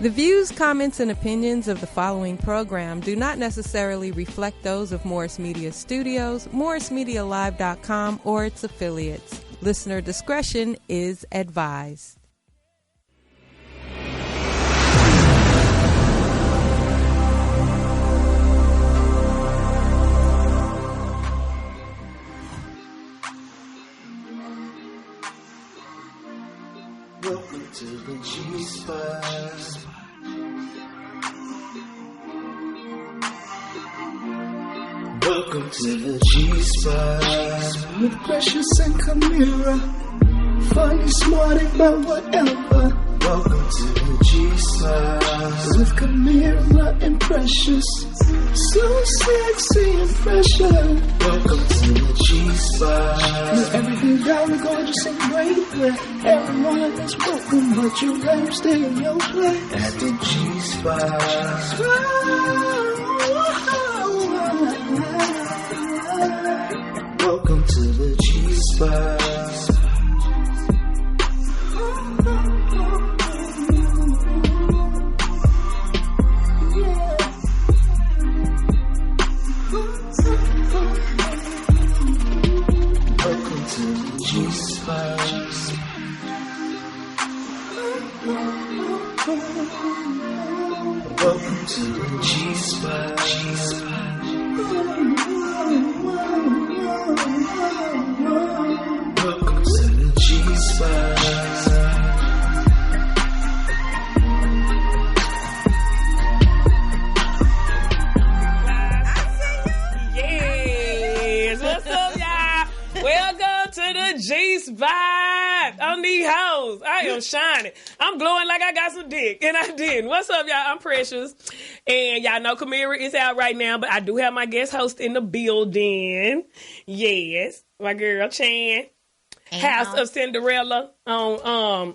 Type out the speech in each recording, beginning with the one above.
The views, comments, and opinions of the following program do not necessarily reflect those of Morris Media Studios, MorrisMediaLive.com, or its affiliates. Listener discretion is advised. Welcome to the G-Spot. Welcome to the G-Spot. With Precious and Kamira. Funny, smart, about whatever. Welcome to the G-Spot. With Kamira and Precious. So sexy and precious. Welcome to the G-Spot. With everything down and gorgeous and great. Where everyone is welcome, but you better stay in your place. At the G-Spot. Welcome to the G-Spot. Welcome to the G-Spot. Welcome to the G-Spot. Welcome to the G-Spot. Yes, what's up, y'all? Welcome to the G-Spot on these hoes. I am shining. I'm glowing like I got some dick, and I didn't. What's up, y'all? I'm Precious, and y'all know Kamira is out right now, but I do have my guest host in the building. Yes, my girl Chan, House of Cyndarella on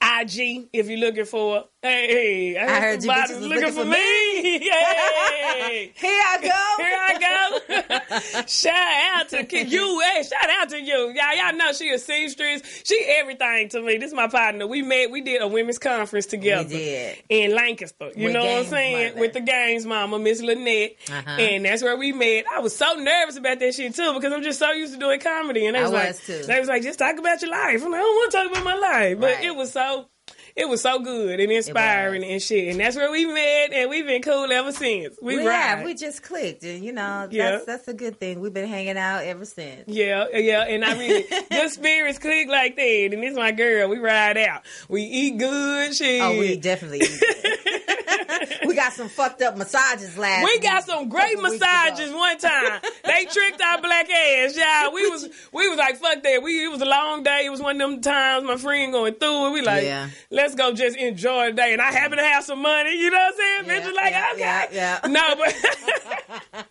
IG. If you're looking for, hey, I heard you bitches was looking for me. Hey, Here I go. here I go. Shout out to you. Hey, shout out to you. Y'all know she a seamstress. She everything to me. This is my partner. We did a women's conference together. We did. In Lancaster. You With know what I'm Gaines' saying? mother. With the Gaines mama, Miss Lynette. And that's where we met. I was so nervous about that shit too because I'm just so used to doing comedy. And they I was like, was too. They was like, just talk about your life. I'm like, I don't want to talk about my life. But Right. it was so good and inspiring and shit. And that's where we met, and we've been cool ever since. We ride. We just clicked, and Yeah. that's a good thing. We've been hanging out ever since. Yeah, and I really, good spirits click like that. And this my girl. We ride out. We eat good shit. Oh, we definitely eat it. We got some fucked up massages last We week. got some great Couple weeks massages ago. one time. They tricked our black ass, y'all. We was like, fuck that. It was a long day. It was one of them times my friend going through it. We like, Yeah. let's go just enjoy the day. And I happen to have some money. You know what I'm saying? Bitch was like, okay. Yeah. No, but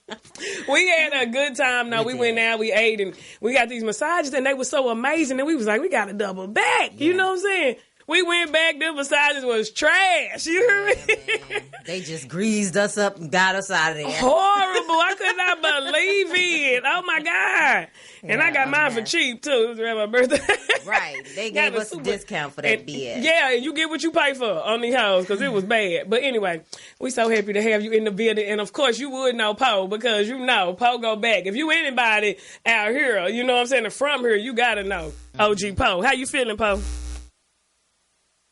we had a good time. No, we did. went out, we ate, and we got these massages, and they were so amazing. And we was like, we got to double back. You know what I'm saying? We went back, the massages was trash. You hear me? Man, they just greased us up and got us out of there. Horrible. I could not believe it. Oh my God. And I got mine for cheap too. It was around my birthday. Right. They gave us a discount for that BS. Yeah, and you get what you pay for on these hoes because it was bad. But anyway, we so happy to have you in the building. And of course, you would know Poe because you know Poe go back. If you anybody out here, you know what I'm saying, from here, you got to know OG Poe. How you feeling, Poe?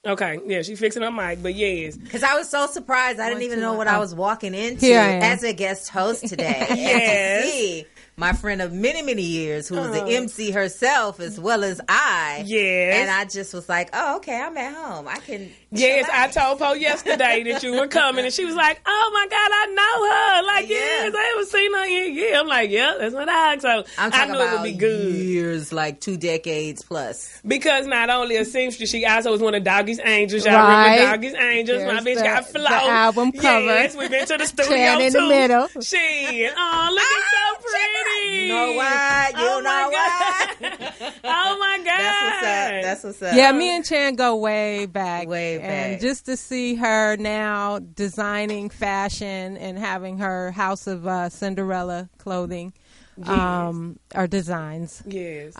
Okay, yeah, she fixing her mic, but yes. Because I was so surprised. I didn't even know what I was walking into Here I am. as a guest host today. Yes. And to see my friend of many, many years, who was the MC herself as well as I. Yes. And I just was like, oh, okay, I'm at home. I can. Yes, I chillax. told Poe yesterday that you were coming, and she was like, "Oh my God, I know her! Like, yes, I haven't seen her in years." I'm like, "Yeah, that's my dog." So I'm I talking knew it about would be good years, like 2 decades plus. because not only a seamstress, she also was one of Doggy's Angels. Y'all Right. remember Doggy's Angels? There's my bitch the- got flow. the album cover. Yes, we've been to the studio Chan in too. the middle. Shit, oh, look, it's so pretty. You know why? You Oh know my why? God. Oh my God, That's what's up. Yeah, me and Chan go way back. Way And back. just to see her now designing fashion and having her House of Cyndarella clothing or designs. Yes.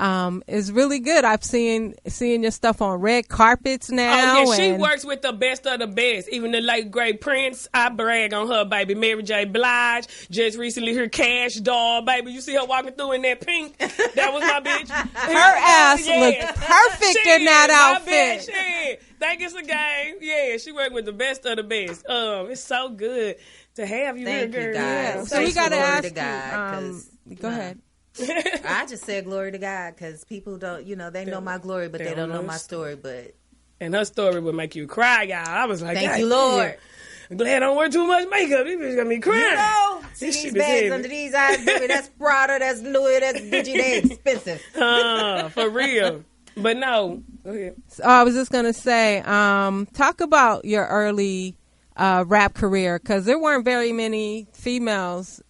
It's really good. I've seen your stuff on red carpets now. Oh, yeah, she works with the best of the best. Even the late great Prince, I brag on her, baby. Mary J. Blige, just recently her Cash Doll, baby. You see her walking through in that pink? That was my bitch. Her ass looked perfect in that outfit. Think it's a game. Yeah, she worked with the best of the best. It's so good to have you here, girl. You guys. So we got to ask you. Go ahead. I just said glory to God because people don't, they know my glory, but they don't know my story. But and her story would make you cry, y'all. I was like, thank you, Lord. I'm glad I don't wear too much makeup. These bitches got me crying. See these bags under these eyes, baby. That's Prada, that's Louis, that's Gucci. They expensive. For real. But no, go ahead. So I was just gonna say, talk about your early rap career, because there weren't very many females.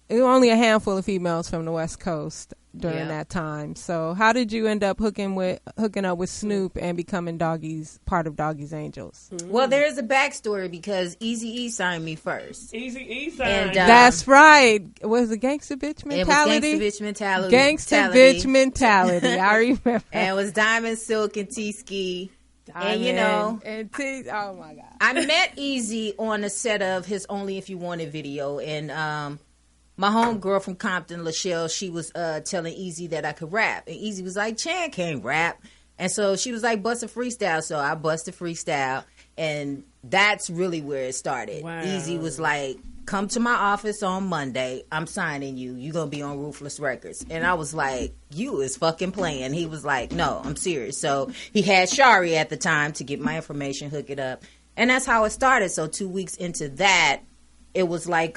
There were only a handful of females from the West Coast during that time. So how did you end up hooking up with Snoop and becoming part of Doggy's Angels? Mm-hmm. Well, there's a backstory because Eazy-E signed me first. Eazy-E signed. And, that's right. Was it Gangsta Bitch Mentality? It was Gangsta Bitch Mentality. Gangsta Bitch Mentality. I remember. And it was Diamond Silk and T-Ski. And oh my God. I met Eazy on the set of his Only If You Wanted video, and my homegirl from Compton, Lachelle, she was telling Eazy that I could rap. And Eazy was like, Chan can't rap. And so she was like, bust a freestyle. So I busted freestyle. And that's really where it started. Wow. Eazy was like, come to my office on Monday. I'm signing you. You're going to be on Ruthless Records. And I was like, you is fucking playing. He was like, no, I'm serious. So he had Shari at the time to get my information, hook it up. And that's how it started. So 2 weeks into that, it was like,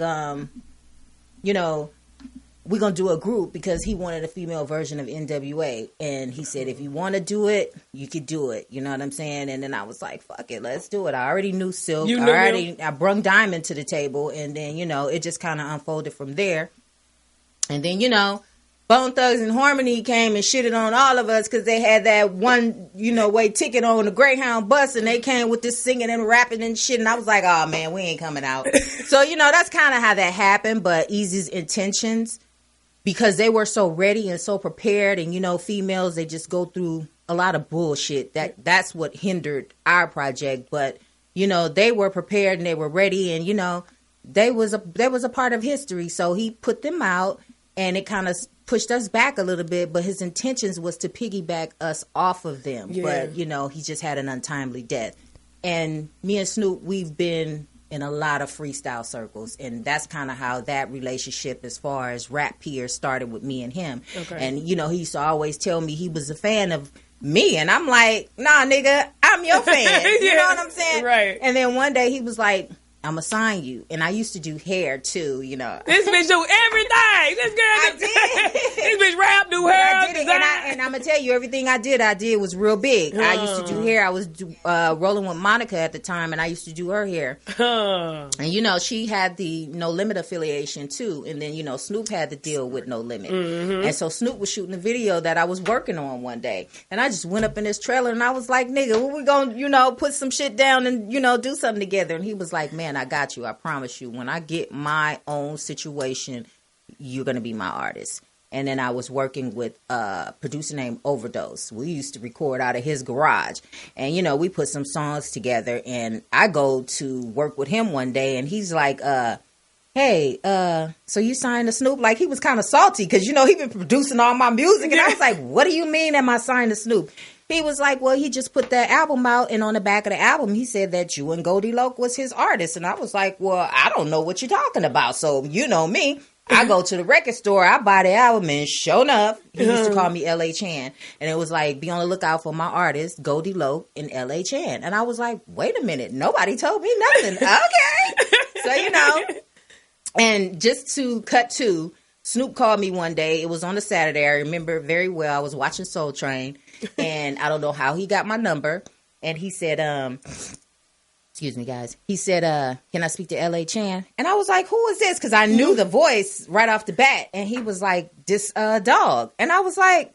we're going to do a group because he wanted a female version of NWA. And he said, if you want to do it, you could do it. You know what I'm saying? And then I was like, fuck it, let's do it. I already knew Silk. I brung Diamond to the table. And then, it just kind of unfolded from there. And then, Bone Thugs and Harmony came and shitted on all of us because they had that one, way ticket on the Greyhound bus, and they came with this singing and rapping and shit, and I was like, oh man, we ain't coming out. So, that's kind of how that happened, but Eazy's intentions, because they were so ready and so prepared, and, females, they just go through a lot of bullshit. That's what hindered our project, but, they were prepared and they were ready, and, they was a part of history, so he put them out, and it kind of pushed us back a little bit, but his intentions was to piggyback us off of them. Yeah. But, he just had an untimely death. And me and Snoop, we've been in a lot of freestyle circles, and that's kind of how that relationship as far as rap peers started with me and him. Okay. And, he used to always tell me he was a fan of me, and I'm like, nah, nigga, I'm your fan. You know what I'm saying? Right. And then one day he was like, I'm gonna sign you. And I used to do hair too, This bitch do everything. This girl I did. This bitch rap, do hair. I did it. And I'm gonna tell you, everything I did was real big. I used to do hair. I was rolling with Monica at the time, and I used to do her hair. And she had the No Limit affiliation too. And then Snoop had to deal with No Limit. Mm-hmm. And so Snoop was shooting a video that I was working on one day, and I just went up in this trailer and I was like, nigga, when we gonna put some shit down and do something together? And he was like, man, I got you. I promise you. When I get my own situation, you're going to be my artist. And then I was working with a producer named Overdose. We used to record out of his garage. And, we put some songs together. And I go to work with him one day. And he's like, hey, so you signed to Snoop? Like, he was kind of salty because, he been producing all my music. And I was like, what do you mean am I signed to Snoop? He was like, well, he just put that album out, and on the back of the album, he said that you and Goldie Loc was his artist. And I was like, well, I don't know what you're talking about. So, you know me. I go to the record store, I buy the album, and sure enough, he used to call me L.A. Chan. And it was like, be on the lookout for my artist, Goldie Loc and L.A. Chan. And I was like, wait a minute, nobody told me nothing. Okay. So, and just to cut to, Snoop called me one day. It was on a Saturday. I remember very well. I was watching Soul Train, and I don't know how he got my number. And he said, excuse me, guys. He said, can I speak to L.A. Chan? And I was like, who is this? Because I knew the voice right off the bat. And he was like, this dog. And I was like,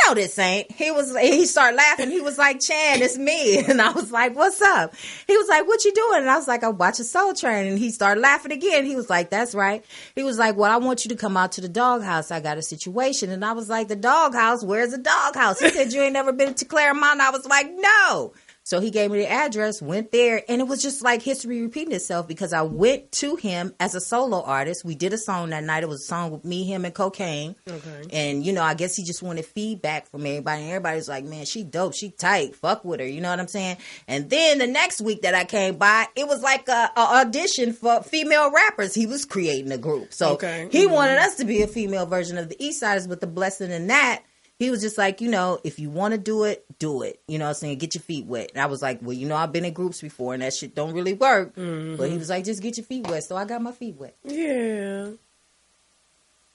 know this ain't. He started laughing. He was like, Chan, it's me. And I was like, what's up? He was like, what you doing? And I was like, I'm watching Soul Train. And he started laughing again. He was like, that's right. He was like, well, I want you to come out to the doghouse. I got a situation. And I was like, the doghouse? Where's the doghouse? He said, you ain't never been to Claremont? I was like, no. So he gave me the address, went there, and it was just like history repeating itself because I went to him as a solo artist. We did a song that night. It was a song with me, him, and Cocaine. Okay. And, you know, I guess he just wanted feedback from everybody. And everybody's like, man, she dope. She tight. Fuck with her. You know what I'm saying? And then the next week that I came by, it was like a audition for female rappers. He was creating a group. So he wanted us to be a female version of the East Siders, but the blessing in that, he was just like, you know, if you want to do it, do it. You know what I'm saying? Get your feet wet. And I was like, well, you know, I've been in groups before and that shit don't really work. Mm-hmm. But he was like, just get your feet wet. So I got my feet wet. Yeah.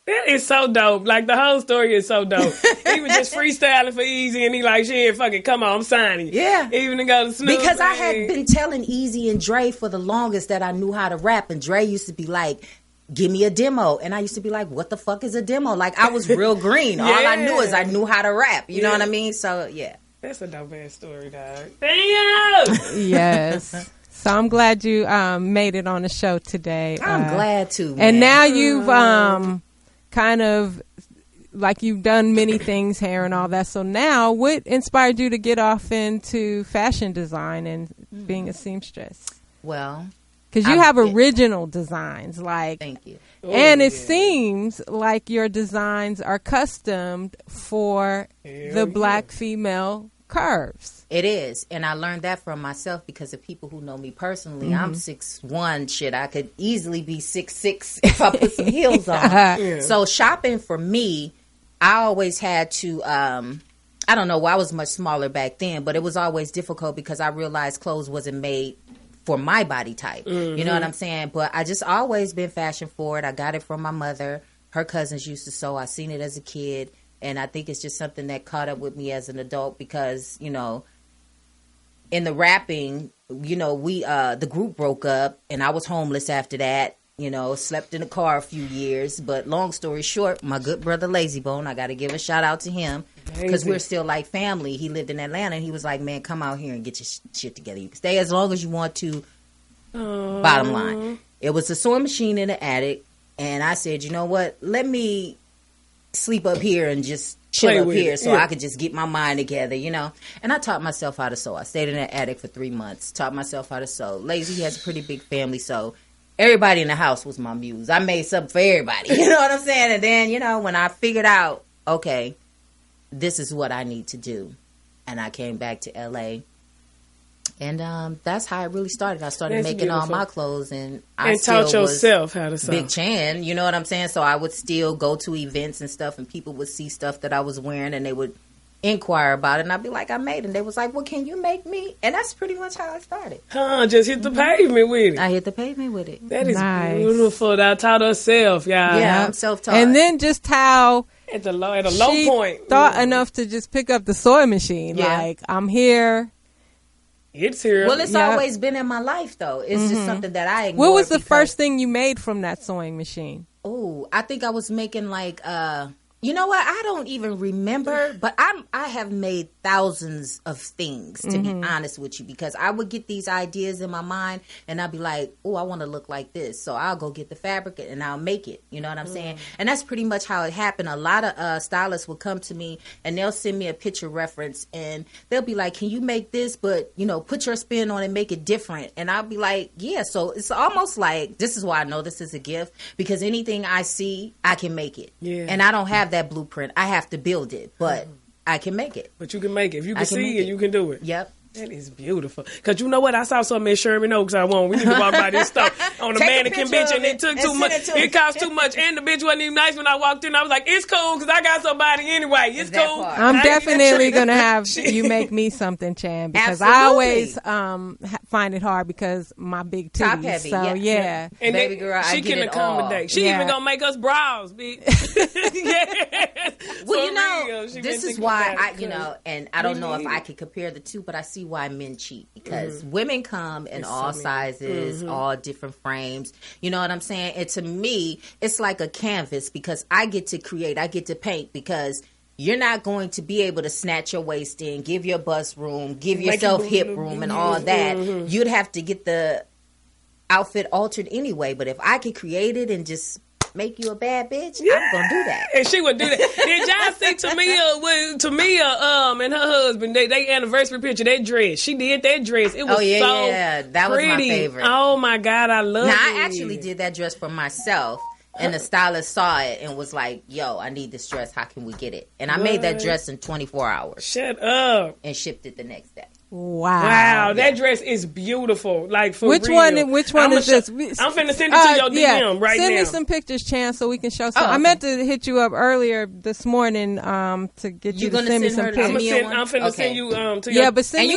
That is so dope. Like, the whole story is so dope. He was just freestyling for Easy and he like, shit, fuck it, come on, I'm signing. Yeah. Even to go to Snoop. Because I had been telling Easy and Dre for the longest that I knew how to rap. And Dre used to be like, give me a demo. And I used to be like, what the fuck is a demo? Like, I was real green. All I knew is I knew how to rap. You know what I mean? So, yeah. That's a dope ass story, dog. Damn! Yes. So I'm glad you made it on the show today. I'm glad to, man. And now you've kind of, like, you've done many things, hair and all that. So now, what inspired you to get off into fashion design and being a seamstress? Well, because you have original designs, like, thank you. And it seems like your designs are customed for the black female curves. It is, and I learned that from myself because of people who know me personally. I'm 6'1", shit. I could easily be 6'6" if I put some heels on. So shopping for me, I always had to. I don't know. Well, I was much smaller back then, but it was always difficult because I realized clothes wasn't made for my body type. You know what I'm saying? But I just always been fashion forward. I got it from my mother. Her cousins used to sew. I seen it as a kid. And I think it's just something that caught up with me as an adult because, you know, in the rapping, you know, we the group broke up and I was homeless after that. You know, slept in a car a few years. But long story short, my good brother Lazy Bone, I got to give a shout out to him because we're still like family. He lived in Atlanta and he was like, man, come out here and get your shit together. You can stay as long as you want to. Bottom line. It was a sewing machine in the attic. And I said, you know what? Let me sleep up here and just chill up here so I could just get my mind together, you know. And I taught myself how to sew. I stayed in that attic for 3 months. Taught myself how to sew. Lazy, he has a pretty big family, so everybody in the house was my muse. I made something for everybody. You know what I'm saying? And then, you know, when I figured out, okay, this is what I need to do, and I came back to L.A., and that's how it really started. I started making all my clothes, and I taught yourself how to sew. Big Chan, you know what I'm saying? So I would still go to events and stuff, and people would see stuff that I was wearing, and they would inquire about it, and I'd be like, I made it. And they was like, well, can you make me? And that's pretty much how I started. Just hit the pavement with it. I hit the pavement with it. That is beautiful. I taught herself, y'all. Yeah, I'm self-taught. And then just how at a low point, thought enough to just pick up the sewing machine. Yeah. Like, I'm here. It's here. Well, it's always been in my life, though. It's just something that I ignored. What was the first thing you made from that sewing machine? Oh, I think I was making like, you know what? I don't even remember, but I have made thousands of things, to be honest with you, because I would get these ideas in my mind and I'd be like, oh, I want to look like this. So I'll go get the fabric and I'll make it. You know what I'm saying? And that's pretty much how it happened. A lot of stylists would come to me and they'll send me a picture reference and they'll be like, can you make this, but, you know, put your spin on it and make it different? And I'll be like, yeah. So it's almost like, this is why I know this is a gift, because anything I see, I can make it. Yeah. And I don't have that blueprint. I have to build it, but I can make it. But you can make it. If you can see it, you can do it. Yep. That is beautiful. Because you know what? I saw something at Sherman Oaks I want. We need to walk by this stuff on a mannequin bitch, and it took too much. It cost too much, and the bitch wasn't even nice when I walked in. I was like, it's cool because I got somebody anyway. It's cool. I'm definitely going to have you make me something, Chan, because I always find it hard because my big titties. Top heavy. So, yeah. And baby girl, she can accommodate. She even going to make us bras, bitch. Yes. Well, you know, this is why I, you know, and I don't know if I could compare the two, but I see why men cheat, because women come in all sizes, all different frames. You know what I'm saying? And to me, it's like a canvas, because I get to create, I get to paint, because you're not going to be able to snatch your waist in, give your bust room, give yourself hip room and all that. You'd have to get the outfit altered anyway. But if I could create it and just make you a bad bitch, I'm gonna do that. And she would do that. Did y'all see Tamia and her husband, they anniversary picture, that dress? She did that dress. It was that pretty. Was my favorite. Oh my God, I love it. Now I actually did that dress for myself. And the stylist saw it and was like, yo, I need this dress. How can we get it? And I made that dress in 24 hours. Shut up. And shipped it the next day. Wow, that dress is beautiful. Like, for which real. Which one is this? I'm finna send it to your DM right now. Send me some pictures, Chan, so we can show some. I meant to hit you up earlier this morning to get you to send me some pictures. I'm finna send you to your... Yeah, but send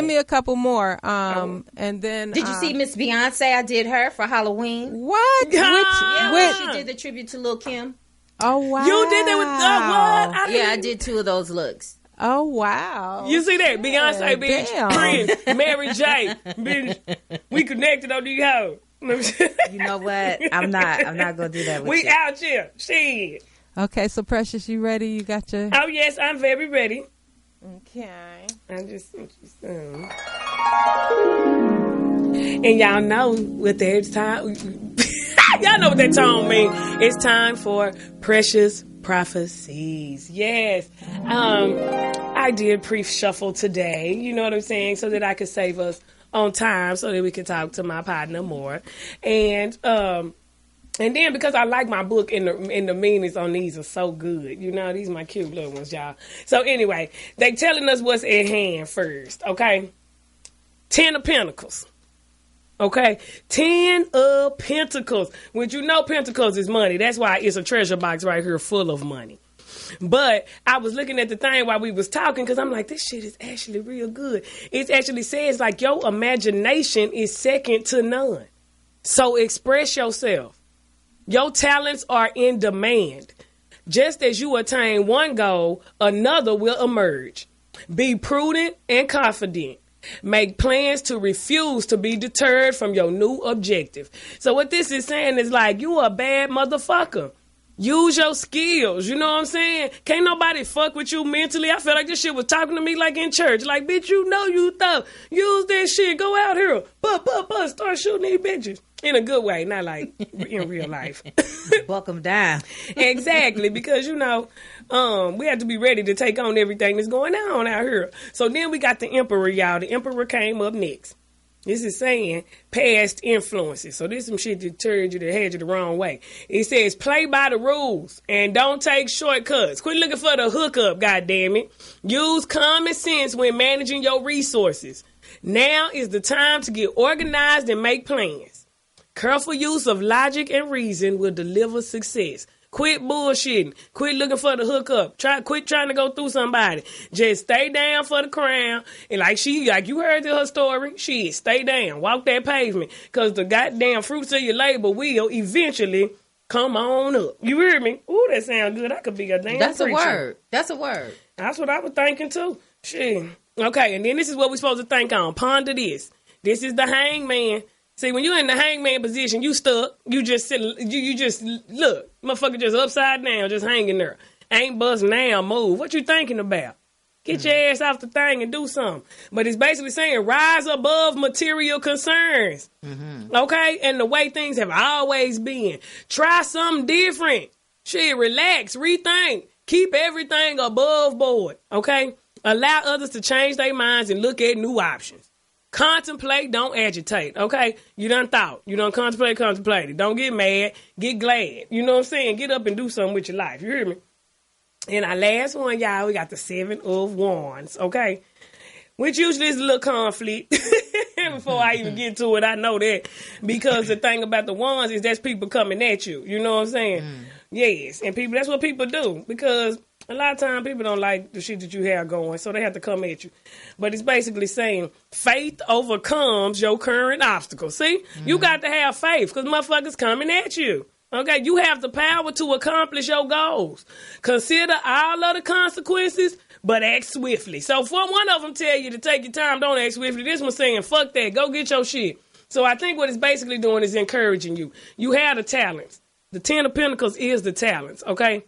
me a couple more. And then... Did you see Miss Beyonce? I did her for Halloween. What? Which she did the tribute to Lil' Kim. Oh, wow. You did that with... what? I did 2 of those looks. Oh, wow. You see that? Beyonce, bitch. Prince, Mary J. Bitch. We connected on these hoes. You know what? I'm not going to do that with we you. Out here. Shit. Okay, so Precious, you ready? You got your... Oh, yes, I'm very ready. Okay. I just sent you some. And y'all know what that time... y'all know what that tone means. It's time for Precious Prophecies. Yes. I did pre-shuffle today, you know what I'm saying, so that I could save us on time so that we can talk to my partner more. And then because I like my book and the meanings on these are so good. You know, these are my cute little ones, y'all. So anyway, they telling us what's at hand first, okay? 10 of Pentacles. Okay, 10 of Pentacles. Which you know Pentacles is money. That's why it's a treasure box right here full of money. But I was looking at the thing while we was talking because I'm like, this shit is actually real good. It actually says like your imagination is second to none. So express yourself. Your talents are in demand. Just as you attain one goal, another will emerge. Be prudent and confident. Make plans to refuse to be deterred from your new objective. So what this is saying is like, you a bad motherfucker. Use your skills. You know what I'm saying? Can't nobody fuck with you mentally. I feel like this shit was talking to me like in church. Like, bitch, you know you thought. Use that shit. Go out here. Start shooting these bitches. In a good way, not like in real life. Buck them down. Exactly, because, you know, we have to be ready to take on everything that's going on out here. So then we got the Emperor, y'all. The Emperor came up next. This is saying past influences. So this is some shit that turned you, that had you the wrong way. It says play by the rules and don't take shortcuts. Quit looking for the hookup, goddammit. Use common sense when managing your resources. Now is the time to get organized and make plans. Careful use of logic and reason will deliver success. Quit bullshitting. Quit looking for the hookup. Quit trying to go through somebody. Just stay down for the crown. And like you heard her story, shit, stay down. Walk that pavement. Because the goddamn fruits of your labor will eventually come on up. You hear me? Ooh, that sounds good. I could be a damn That's preacher. a word. That's a word. That's what I was thinking too. Shit. Okay, and then this is what we're supposed to think on. Ponder this. This is the hangman. See, when you're in the hangman position, you stuck. You just sit. You just look, motherfucker, just upside down, just hanging there. Ain't busting down, move. What you thinking about? Get your ass off the thing and do something. But it's basically saying rise above material concerns. Mm-hmm. Okay, and the way things have always been. Try something different. Shit, relax, rethink. Keep everything above board. Okay, allow others to change their minds and look at new options. Contemplate, don't agitate, okay? You done thought. You done contemplated. Don't get mad, get glad. You know what I'm saying? Get up and do something with your life. You hear me? And our last one, y'all, we got the 7 of Wands, okay? Which usually is a little conflict. Before I even get to it, I know that. Because the thing about the Wands is that's people coming at you. You know what I'm saying? Yes. And people, that's what people do. Because a lot of times people don't like the shit that you have going, so they have to come at you. But it's basically saying faith overcomes your current obstacles. See? You got to have faith because motherfuckers coming at you. Okay? You have the power to accomplish your goals. Consider all of the consequences, but act swiftly. So for one of them tell you to take your time, don't act swiftly. This one's saying, fuck that, go get your shit. So I think what it's basically doing is encouraging you. You have the talents. The 10 of Pentacles is the talents, okay?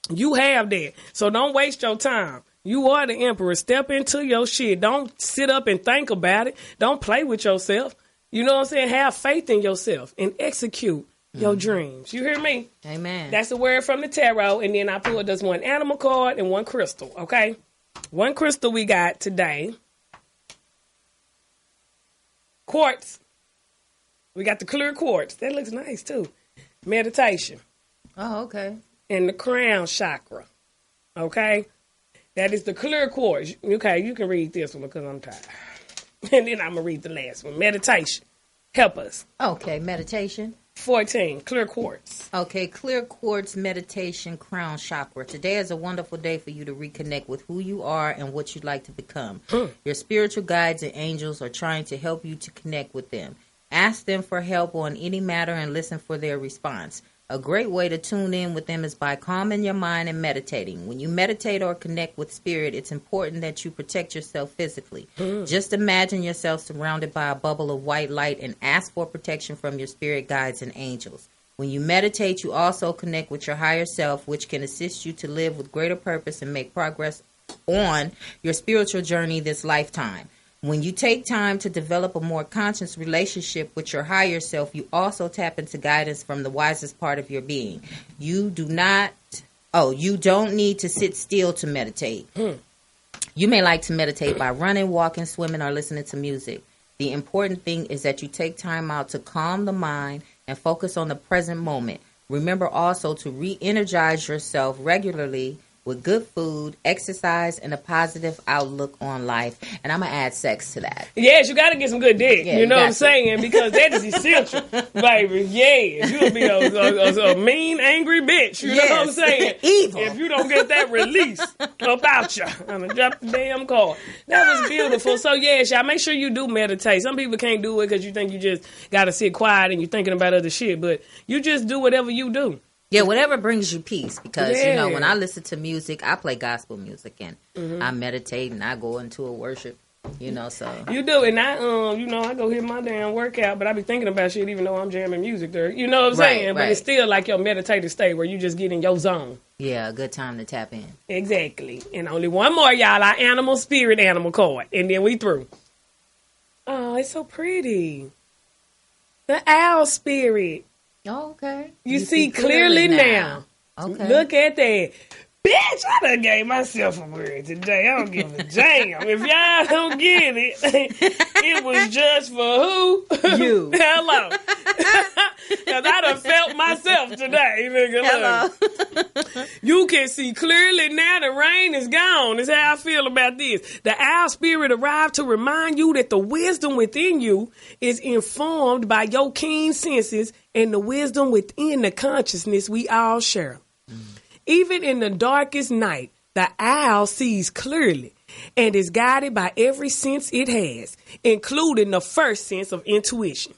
You have that. So don't waste your time. You are the emperor. Step into your shit. Don't sit up and think about it. Don't play with yourself. You know what I'm saying? Have faith in yourself and execute your dreams. You hear me? Amen. That's the word from the tarot. And then I pulled us one animal card and one crystal. Okay? One crystal we got today. Quartz. We got the clear quartz. That looks nice too. Meditation. Oh, okay. And the crown chakra. Okay? That is the clear quartz. Okay, you can read this one because I'm tired. And then I'm going to read the last one. Meditation. Help us. Okay, meditation. 14, clear quartz. Okay, clear quartz, meditation, crown chakra. Today is a wonderful day for you to reconnect with who you are and what you'd like to become. Your spiritual guides and angels are trying to help you to connect with them. Ask them for help on any matter and listen for their response. A great way to tune in with them is by calming your mind and meditating. When you meditate or connect with spirit, it's important that you protect yourself physically. Just imagine yourself surrounded by a bubble of white light and ask for protection from your spirit guides and angels. When you meditate, you also connect with your higher self, which can assist you to live with greater purpose and make progress on your spiritual journey this lifetime. When you take time to develop a more conscious relationship with your higher self, you also tap into guidance from the wisest part of your being. You don't need to sit still to meditate. You may like to meditate by running, walking, swimming, or listening to music. The important thing is that you take time out to calm the mind and focus on the present moment. Remember also to re-energize yourself regularly with good food, exercise, and a positive outlook on life. And I'm going to add sex to that. Yes, you got to get some good dick. Yeah, you know what I'm saying? Because that is essential, baby. Yes, you'll be a mean, angry bitch. You know what I'm saying? Evil. If you don't get that release about you. I'm going to drop the damn card. That was beautiful. So, yes, y'all, make sure you do meditate. Some people can't do it because you think you just got to sit quiet and you're thinking about other shit. But you just do whatever you do. Yeah, whatever brings you peace. Because, you know, when I listen to music, I play gospel music and I meditate and I go into a worship, you know, so. You do. And I go hit my damn workout, but I be thinking about shit even though I'm jamming music there. You know what I'm saying? But it's still like your meditative state where you just get in your zone. Yeah, a good time to tap in. Exactly. And only one more, y'all. Our animal spirit animal card. And then we through. Oh, it's so pretty. The owl spirit. Oh, okay. You see clearly now. Okay. Look at that. Bitch, I done gave myself a word today. I don't give a damn. If y'all don't get it, it was just for who? You. Hello. Because I done felt myself today. Hello. You can see clearly now the rain is gone. That's how I feel about this. The owl spirit arrived to remind you that the wisdom within you is informed by your keen senses and the wisdom within the consciousness we all share. Even in the darkest night, the owl sees clearly and is guided by every sense it has, including the first sense of intuition.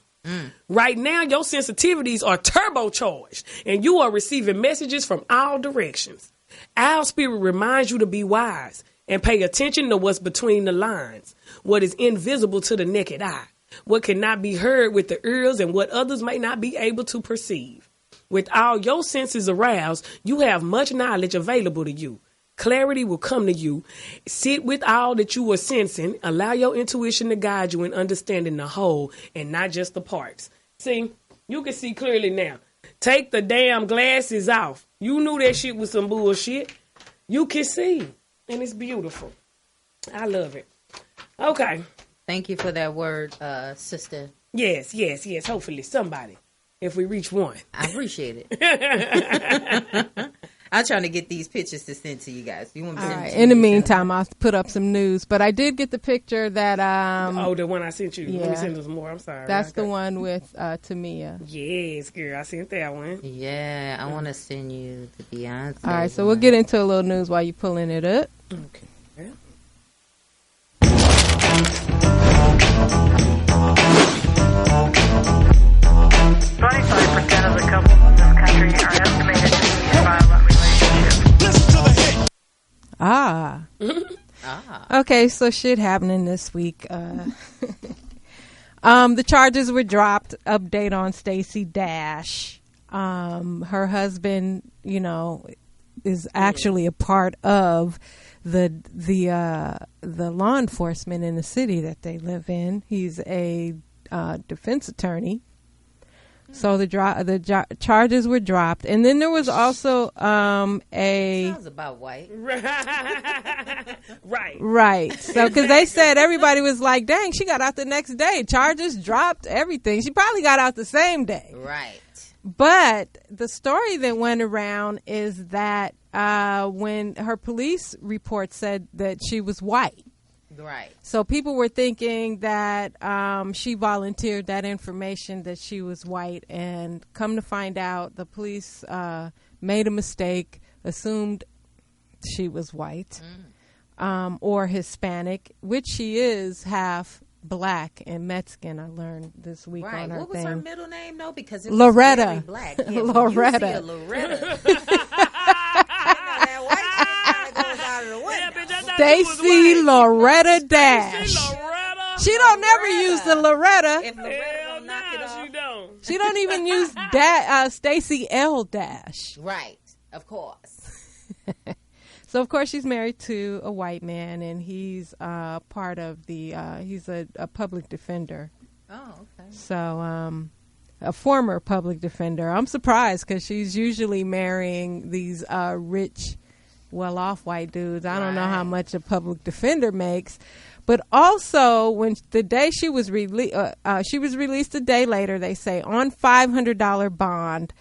Right now, your sensitivities are turbocharged and you are receiving messages from all directions. Owl spirit reminds you to be wise and pay attention to what's between the lines, what is invisible to the naked eye, what cannot be heard with the ears, and what others may not be able to perceive. With all your senses aroused, you have much knowledge available to you. Clarity will come to you. Sit with all that you are sensing. Allow your intuition to guide you in understanding the whole and not just the parts. See, you can see clearly now. Take the damn glasses off. You knew that shit was some bullshit. You can see. And it's beautiful. I love it. Okay. Thank you for that word, sister. Yes. Hopefully somebody. If we reach one. I appreciate it. I'm trying to get these pictures to send to you guys. You want me to send them to in the meantime, I'll put up some news. But I did get the picture that... the one I sent you. Yeah. Let me send us more. I'm sorry. That's the one with Tamia. Yes, girl. I sent that one. Yeah, I want to send you the Beyonce. All right, so we'll get into a little news while you're pulling it up. Okay. Yeah. 25% of the couples in this country are estimated to be in violent relationships. Listen to the hit. Okay, so shit happening this week. The charges were dropped. Update on Stacey Dash. Her husband, is actually a part of the law enforcement in the city that they live in. He's a defense attorney. So the charges were dropped, and then there was also Sounds about white. Right. So because they said everybody was like, "Dang, she got out the next day. Charges dropped, everything. She probably got out the same day." Right. But the story that went around is that when her police report said that she was white. Right. So people were thinking that she volunteered that information that she was white, and come to find out, the police made a mistake, assumed she was white or Hispanic, which she is half black and Mexican. I learned this week on her What was thing. her middle name though? Because it Loretta. was very black. Yeah, Loretta. When you see a Loretta. That white kind of goes out of the window. Stacy Loretta Dash. Loretta. She don't never use the Loretta. If Loretta Hell don't knock it no, off. she don't. She don't even use Stacy L Dash. Right. Of course. So of course she's married to a white man, and he's part of the he's a public defender. Oh, okay. So a former public defender. I'm surprised because she's usually marrying these rich, well-off white dudes. I don't know how much a public defender makes. But also, when the day she was released a day later, they say, on $500 bond.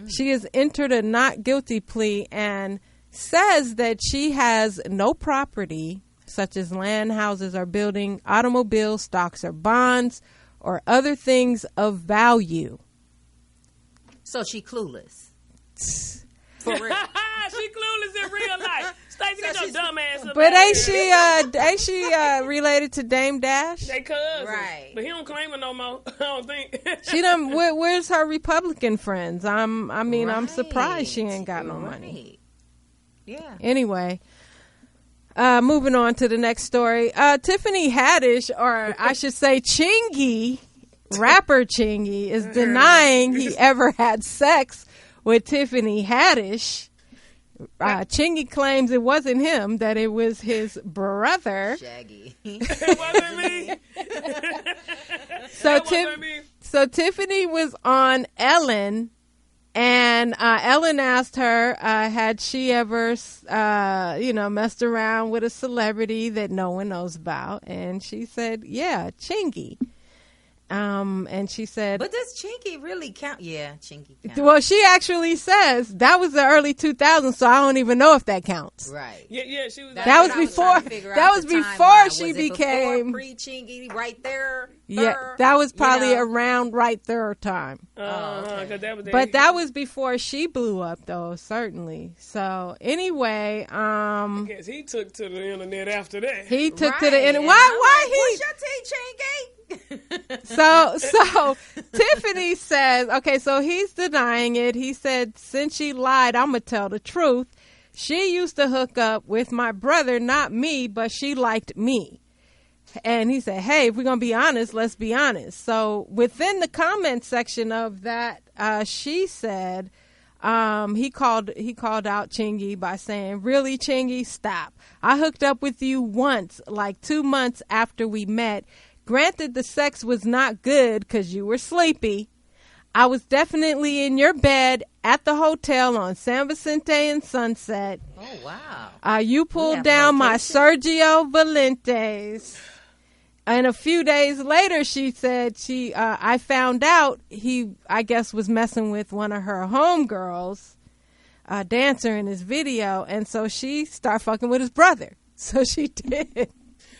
She has entered a not guilty plea and says that she has no property, such as land, houses, or building, automobiles, stocks, or bonds, or other things of value. So she clueless. For real. She clueless in real life. Stacey, get your dumb ass up. But out ain't she related to Dame Dash? They cousins. Right. But he don't claim her no more. I don't think. She done. Where's her Republican friends? I'm surprised she ain't got no money. Yeah. Anyway, moving on to the next story. Tiffany Haddish, or I should say Chingy, rapper Chingy, is denying he ever had sex with Tiffany Haddish. Chingy claims it wasn't him, that it was his brother. Shaggy. It wasn't me. So Tiffany was on Ellen, and Ellen asked her, had she ever, messed around with a celebrity that no one knows about? And she said, yeah, Chingy. And she said, But does Chinky really count? Yeah, Chinky counts. well, she actually says that was the early 2000s, so I don't even know if that counts. Right. Yeah, she was. That was before she became pre-Chinky right there. Yeah, that was probably around right there time. Okay. But that was before she blew up, though, certainly. So anyway, I guess he took to the internet after that. he took to the Right. internet. And Why I'm he? like, what's your tea, Chinky? So Tiffany says, okay, so he's denying it. He said, since she lied, I'm going to tell the truth. She used to hook up with my brother, not me, but she liked me. And he said, hey, if we're going to be honest, let's be honest. So within the comment section of that, she said, he called out Chingy by saying, really, Chingy, stop. I hooked up with you once, like 2 months after we met. Granted, the sex was not good because you were sleepy. I was definitely in your bed at the hotel on San Vicente and Sunset. Oh, wow. You pulled down my Sergio Valentes. And a few days later, she said I found out he, I guess, was messing with one of her homegirls, dancer in his video. And so she started fucking with his brother. So she did.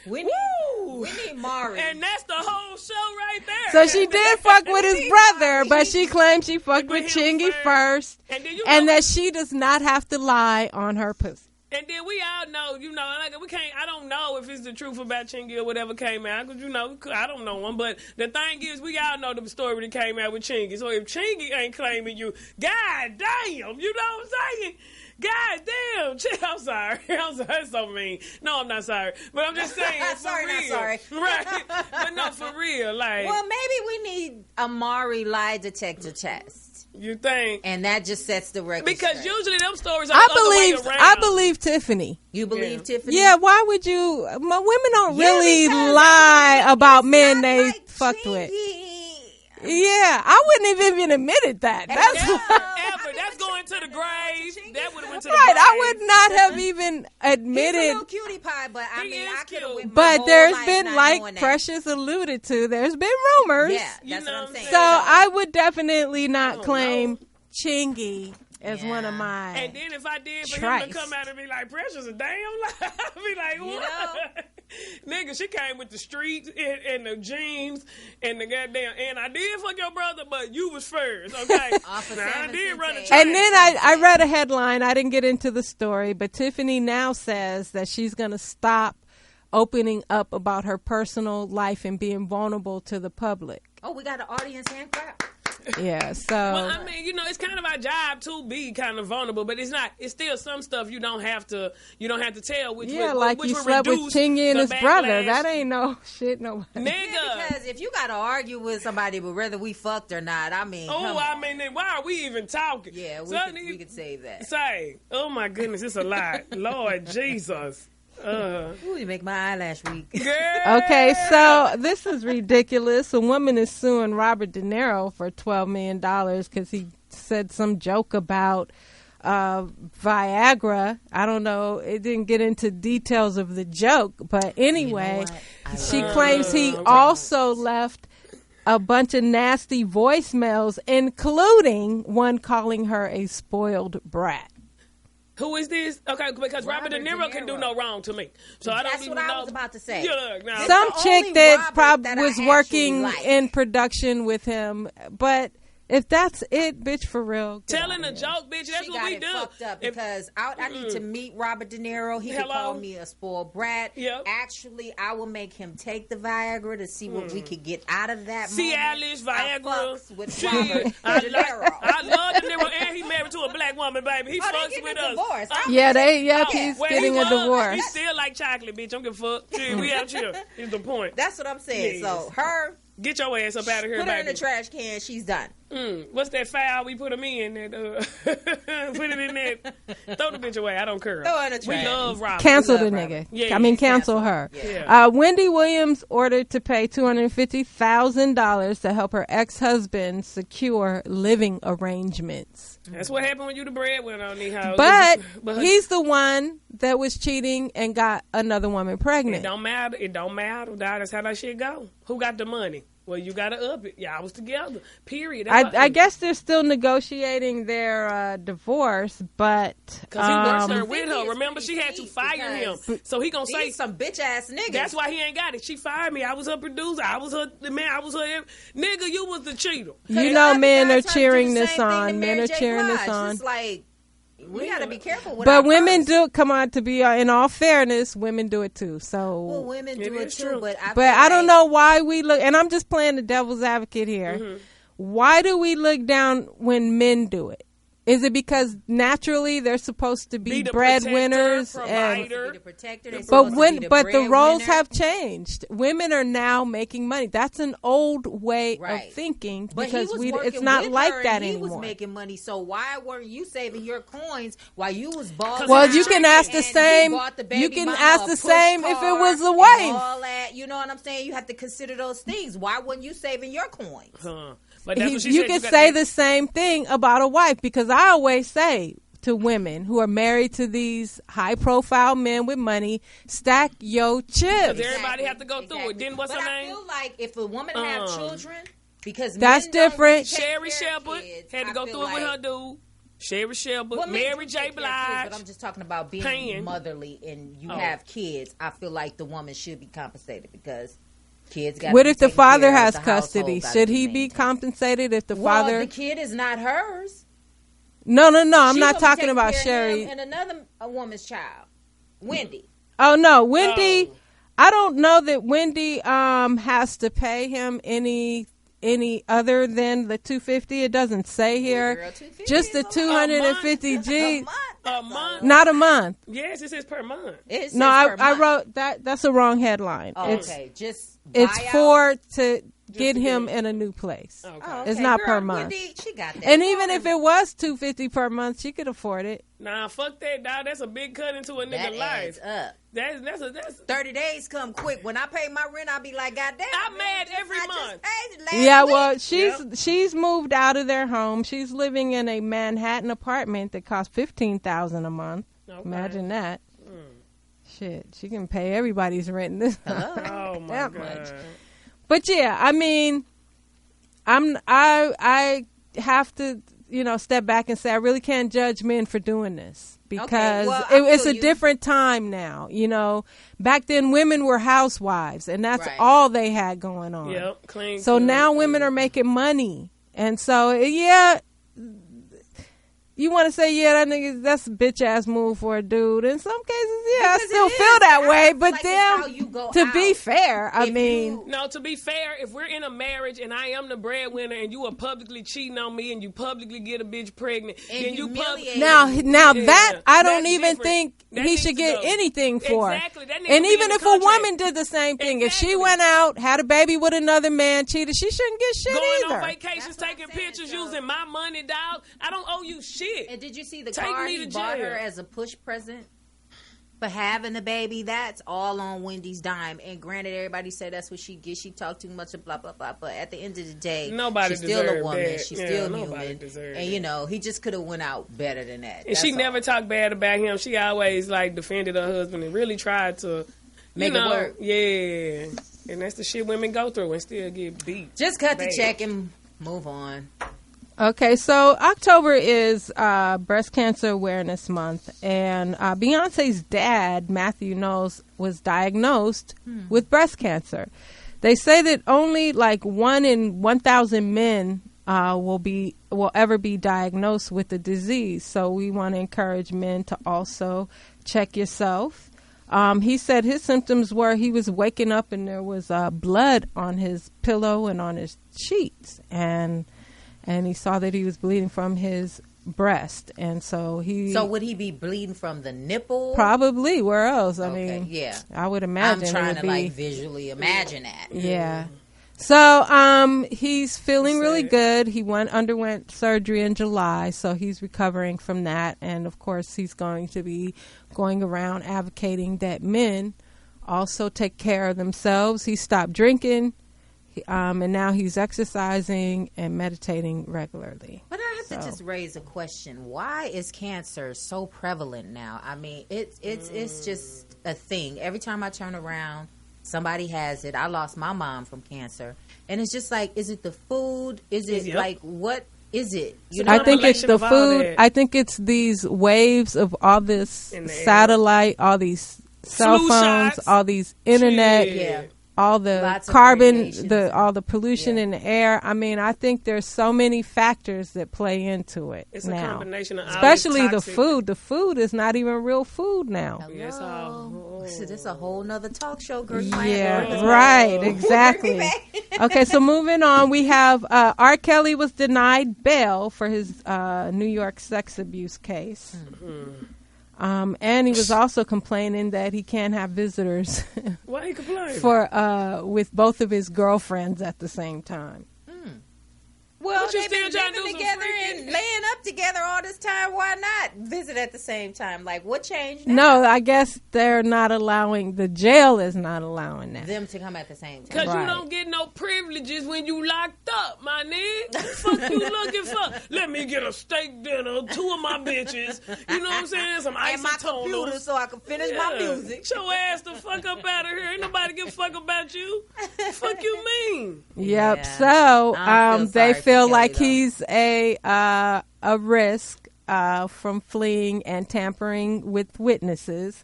We need Mari. And that's the whole show right there. So she did fuck with his brother, but she claimed she fucked with Chingy first, and that she does not have to lie on her pussy. And then we all know, like we can't. I don't know if it's the truth about Chingy or whatever came out, because I don't know him. But the thing is, we all know the story that came out with Chingy. So if Chingy ain't claiming you, god damn, you know what I'm saying? God damn. I'm sorry. I'm sorry. That's so mean. No, I'm not sorry. But I'm just saying. Sorry, for not real. sorry. Right. But no, for real. Like, Well, maybe we need a Maury lie detector test, you think? and that just sets the record Because straight. usually them stories are the other way around. I believe Tiffany. You believe Tiffany? Yeah, why would you? Women don't Yeah, really because lie about men Not they like fucked with. Chingy. Yeah, I wouldn't have even admitted that. That's Ever. That's going to the grave. That would have went to the right. grave. I would not have even He's a admitted. little cutie pie, but I He mean, is I could have cute. went my But whole there's life been, not like knowing that. Precious alluded to, there's been rumors. Yeah, You that's know what I'm what I'm saying. saying? So I would definitely not don't claim know. Chingy as one of Yeah. my. And then if I did for him Trice. to come out and be like, Precious a damn lie, I'd be like, what? You know? Nigga, she came with the streets and the jeans and the goddamn, and I did fuck your brother, but you was first, okay? Off of Now, I San did run a Vicente. track. And then I read a headline. I didn't get into the story, but Tiffany now says that she's going to stop opening up about her personal life and being vulnerable to the public. Oh, we got an audience hand clap. Yeah, so Well, I mean, you know, it's kind of our job to be kind of vulnerable, but it's not. It's still some stuff you don't have to tell. Which yeah, would, like which you would slept with reduce Chingy and the his brother. backlash. That ain't no shit, nobody. Nigga. Yeah, because if you got to argue with somebody, but whether we fucked or not, I mean, Oh, come I on. mean, then why are we even talking? Yeah, Something we could save that. say. Oh my goodness, it's a lot. Lord Jesus. Ooh, you make my eyelash weak. Girl. Okay, so this is ridiculous. A woman is suing Robert De Niro for $12 million because he said some joke about Viagra. I don't know. It didn't get into details of the joke, but anyway, she claims he also left a bunch of nasty voicemails, including one calling her a spoiled brat. Who is this? Okay, because Robert De Niro can do no wrong to me. So I don't That's even what know. I was about to say. Yeah, look, now, Some the chick only that Robert probably that I was actually working like. in production with him, but if that's it, bitch, for real. get telling out a of here. joke, bitch, that's She what got we it do. fucked up If- because I need to meet Robert De Niro. He could Hello? call me a spoiled brat. Yep. Actually, I will make him take the Viagra to see what we could get out of that. Cialis, moment. I Viagra. fucks with Shit. Robert I De Niro. love De Niro, and he married to a black woman, baby. He Oh, they fucks getting with a us. divorce. He's Where getting he a was, divorce. He still like chocolate, bitch. I'm gonna fuck. Shit, we out here. Is the point. That's what I'm saying. Yes. So her, Get your ass up out of here, put her in baby. the trash can. She's done. What's that file we put them in? That, put it in that. Throw the bitch away. I don't care. Throw her in the We trash. love Robert. Cancel the love nigga. Robert. Yeah, I mean, yeah, cancel her. Yeah. Wendy Williams ordered to pay $250,000 to help her ex-husband secure living arrangements. That's what happened when you the breadwinner on these houses. But he's the one that was cheating and got another woman It pregnant. don't matter. It don't matter. That's how that shit go. Who got the money? Well, you got to up it. Y'all was together. Period. I guess they're still negotiating their divorce, but Because he works her I with think her. he is Remember, she pretty had to deep fire him. because So he going to say He's some bitch ass niggas. that's why he ain't got it. She fired me. I was her producer. I was her man. I was her nigga. You was the cheater. you know Other men guys are try to do cheering the this same thing to on. Men Mary are J. cheering this Blige. on. It's like we got to be careful with our But women purse. do come on to be in all fairness, women do it too. So Well, women do Maybe it it's too, true. but I don't know why we look, and I'm just playing the devil's advocate here. Mm-hmm. Why do we look down when men do it? Is it because naturally they're supposed to be the breadwinners protector, and provider. Be the protector. They're but supposed to be but the roles breadwinner. have changed. Women are now making money. That's an old way Right. of thinking But he because was it's working not with like her that and he anymore. was making money, so why weren't you saving your coins while you was balling? Well, Because you it's can tricking. ask the And he same. bought the You baby can mama ask a the push same if it car was the and wife. all that, you know what I'm saying? You have to consider those things. Why weren't you saving your coins? But that's what she You said. can gotta say have- the same thing about a wife because I always say to women who are married to these high-profile men with money, stack your chips. Everybody have to go through it. Then what's but her I name? feel like if a woman have children, because That's men don't different. take Sherry care of Shepherd kids, had to I go feel through it with like- her dude. Sherry Shepherd, Well, men Mary do J. take care of kids, Blige. but I'm just talking about being Paying. motherly and you Oh. have kids. I feel like the woman should be compensated because kids got. What if the father has custody? Should he be compensated? compensated if the Well, father? the kid is not hers. No. I'm She not gonna be talking taking about care of Sherry. him and another woman's child, Wendy. Oh no, Wendy. Oh. I don't know that Wendy has to pay him any other than the $250. It doesn't say here. Girl, $250 Just the is a lot. 250 A G. month. A month? Not a month. Yes, it says per month. No, I wrote that. That's a wrong headline. Oh, okay, just it's buy for to get him in a new place. Okay. Oh, okay. It's not Girl, per month. Wendy, she got that. And even if it was $250 per month, she could afford it. Nah, fuck that, dog. That's a big cut into a nigga that life. adds up. That's 30 days come quick. When I pay my rent, I'll be like, God damn. I'm mad every month. Yeah, well, she's moved out of their home. She's living in a Manhattan apartment that costs $15,000 a month. Okay. Imagine that. Shit, she can pay everybody's rent in this. Oh my that God. much. But yeah, I mean, I have to, step back and say I really can't judge men for doing this because it's a different time now. Back then women were housewives and that's all they had going on. Yep, clean. So now women are making money, and so yeah. You want to say, that nigga, that's a bitch ass move for a dude. In some cases, I still feel that way. But like to be fair, I mean. No, to be fair, if we're in a marriage and I am the breadwinner and you are publicly cheating on me and you publicly get a bitch pregnant, and then you Now that I don't even think he should get anything for. Exactly. And even if a woman did the same thing, if she went out, had a baby with another man, cheated, she shouldn't get shit either. Going on vacations, taking pictures, using my money, dog. I don't owe you shit. And did you see the car he bought her as a push present for having the baby? That's all on Wendy's dime. And granted, everybody said that's what she gets. She talked too much and blah, blah, blah. But at the end of the day, she's still a woman. That. She's still human. And, he just could have went out better than that. And she never talked bad about him. She always, defended her husband and really tried to make it work. Yeah. And that's the shit women go through and still get beat. Just cut the check and move on. Okay, so October is Breast Cancer Awareness Month, and Beyonce's dad, Matthew Knowles, was diagnosed with breast cancer. They say that only 1 in 1,000 men will ever be diagnosed with the disease. So we want to encourage men to also check yourself. He said his symptoms were he was waking up and there was blood on his pillow and on his sheets, and he saw that he was bleeding from his breast, and so So would he be bleeding from the nipple? Probably. Where else? I mean, yeah. I would imagine. I'm trying to visually imagine that. Yeah. So he's feeling really good. He underwent surgery in July, so he's recovering from that, and of course he's going to be going around advocating that men also take care of themselves. He stopped drinking. And now he's exercising and meditating regularly. But I have to just raise a question. Why is cancer so prevalent now? I mean, it's just a thing. Every time I turn around, somebody has it. I lost my mom from cancer. And it's just is it the food? Is it what is it? I think it's the food. I think it's these waves of all this satellite, all these cell phones, all these internet. Yeah. All the carbon, all the pollution in the air. I mean, I think there's so many factors that play into it. It's now. A combination of especially the food. The food is not even real food now. Hello. So this is a whole nother talk show, girl. Yeah, right, exactly. Okay, so moving on, we have R. Kelly was denied bail for his New York sex abuse case. Mm-hmm. And he was also complaining that he can't have visitors. Why he complaining? With both of his girlfriends at the same time. Well, they've been living together and laying up together all this time. Why not visit at the same time? What changed now? No, I guess they're not allowing, the jail is not allowing that. Them to come at the same time. Because you don't get no privileges when you locked up, my nigga. What the fuck you looking for? Let me get a steak dinner, 2 of my bitches. You know what I'm saying? Some isotoners. And my computer so I can finish my music. Get your ass the fuck up out of here. Ain't nobody give a fuck about you. Fuck you mean? Yep. Yeah. So they feel like he's a risk from fleeing and tampering with witnesses,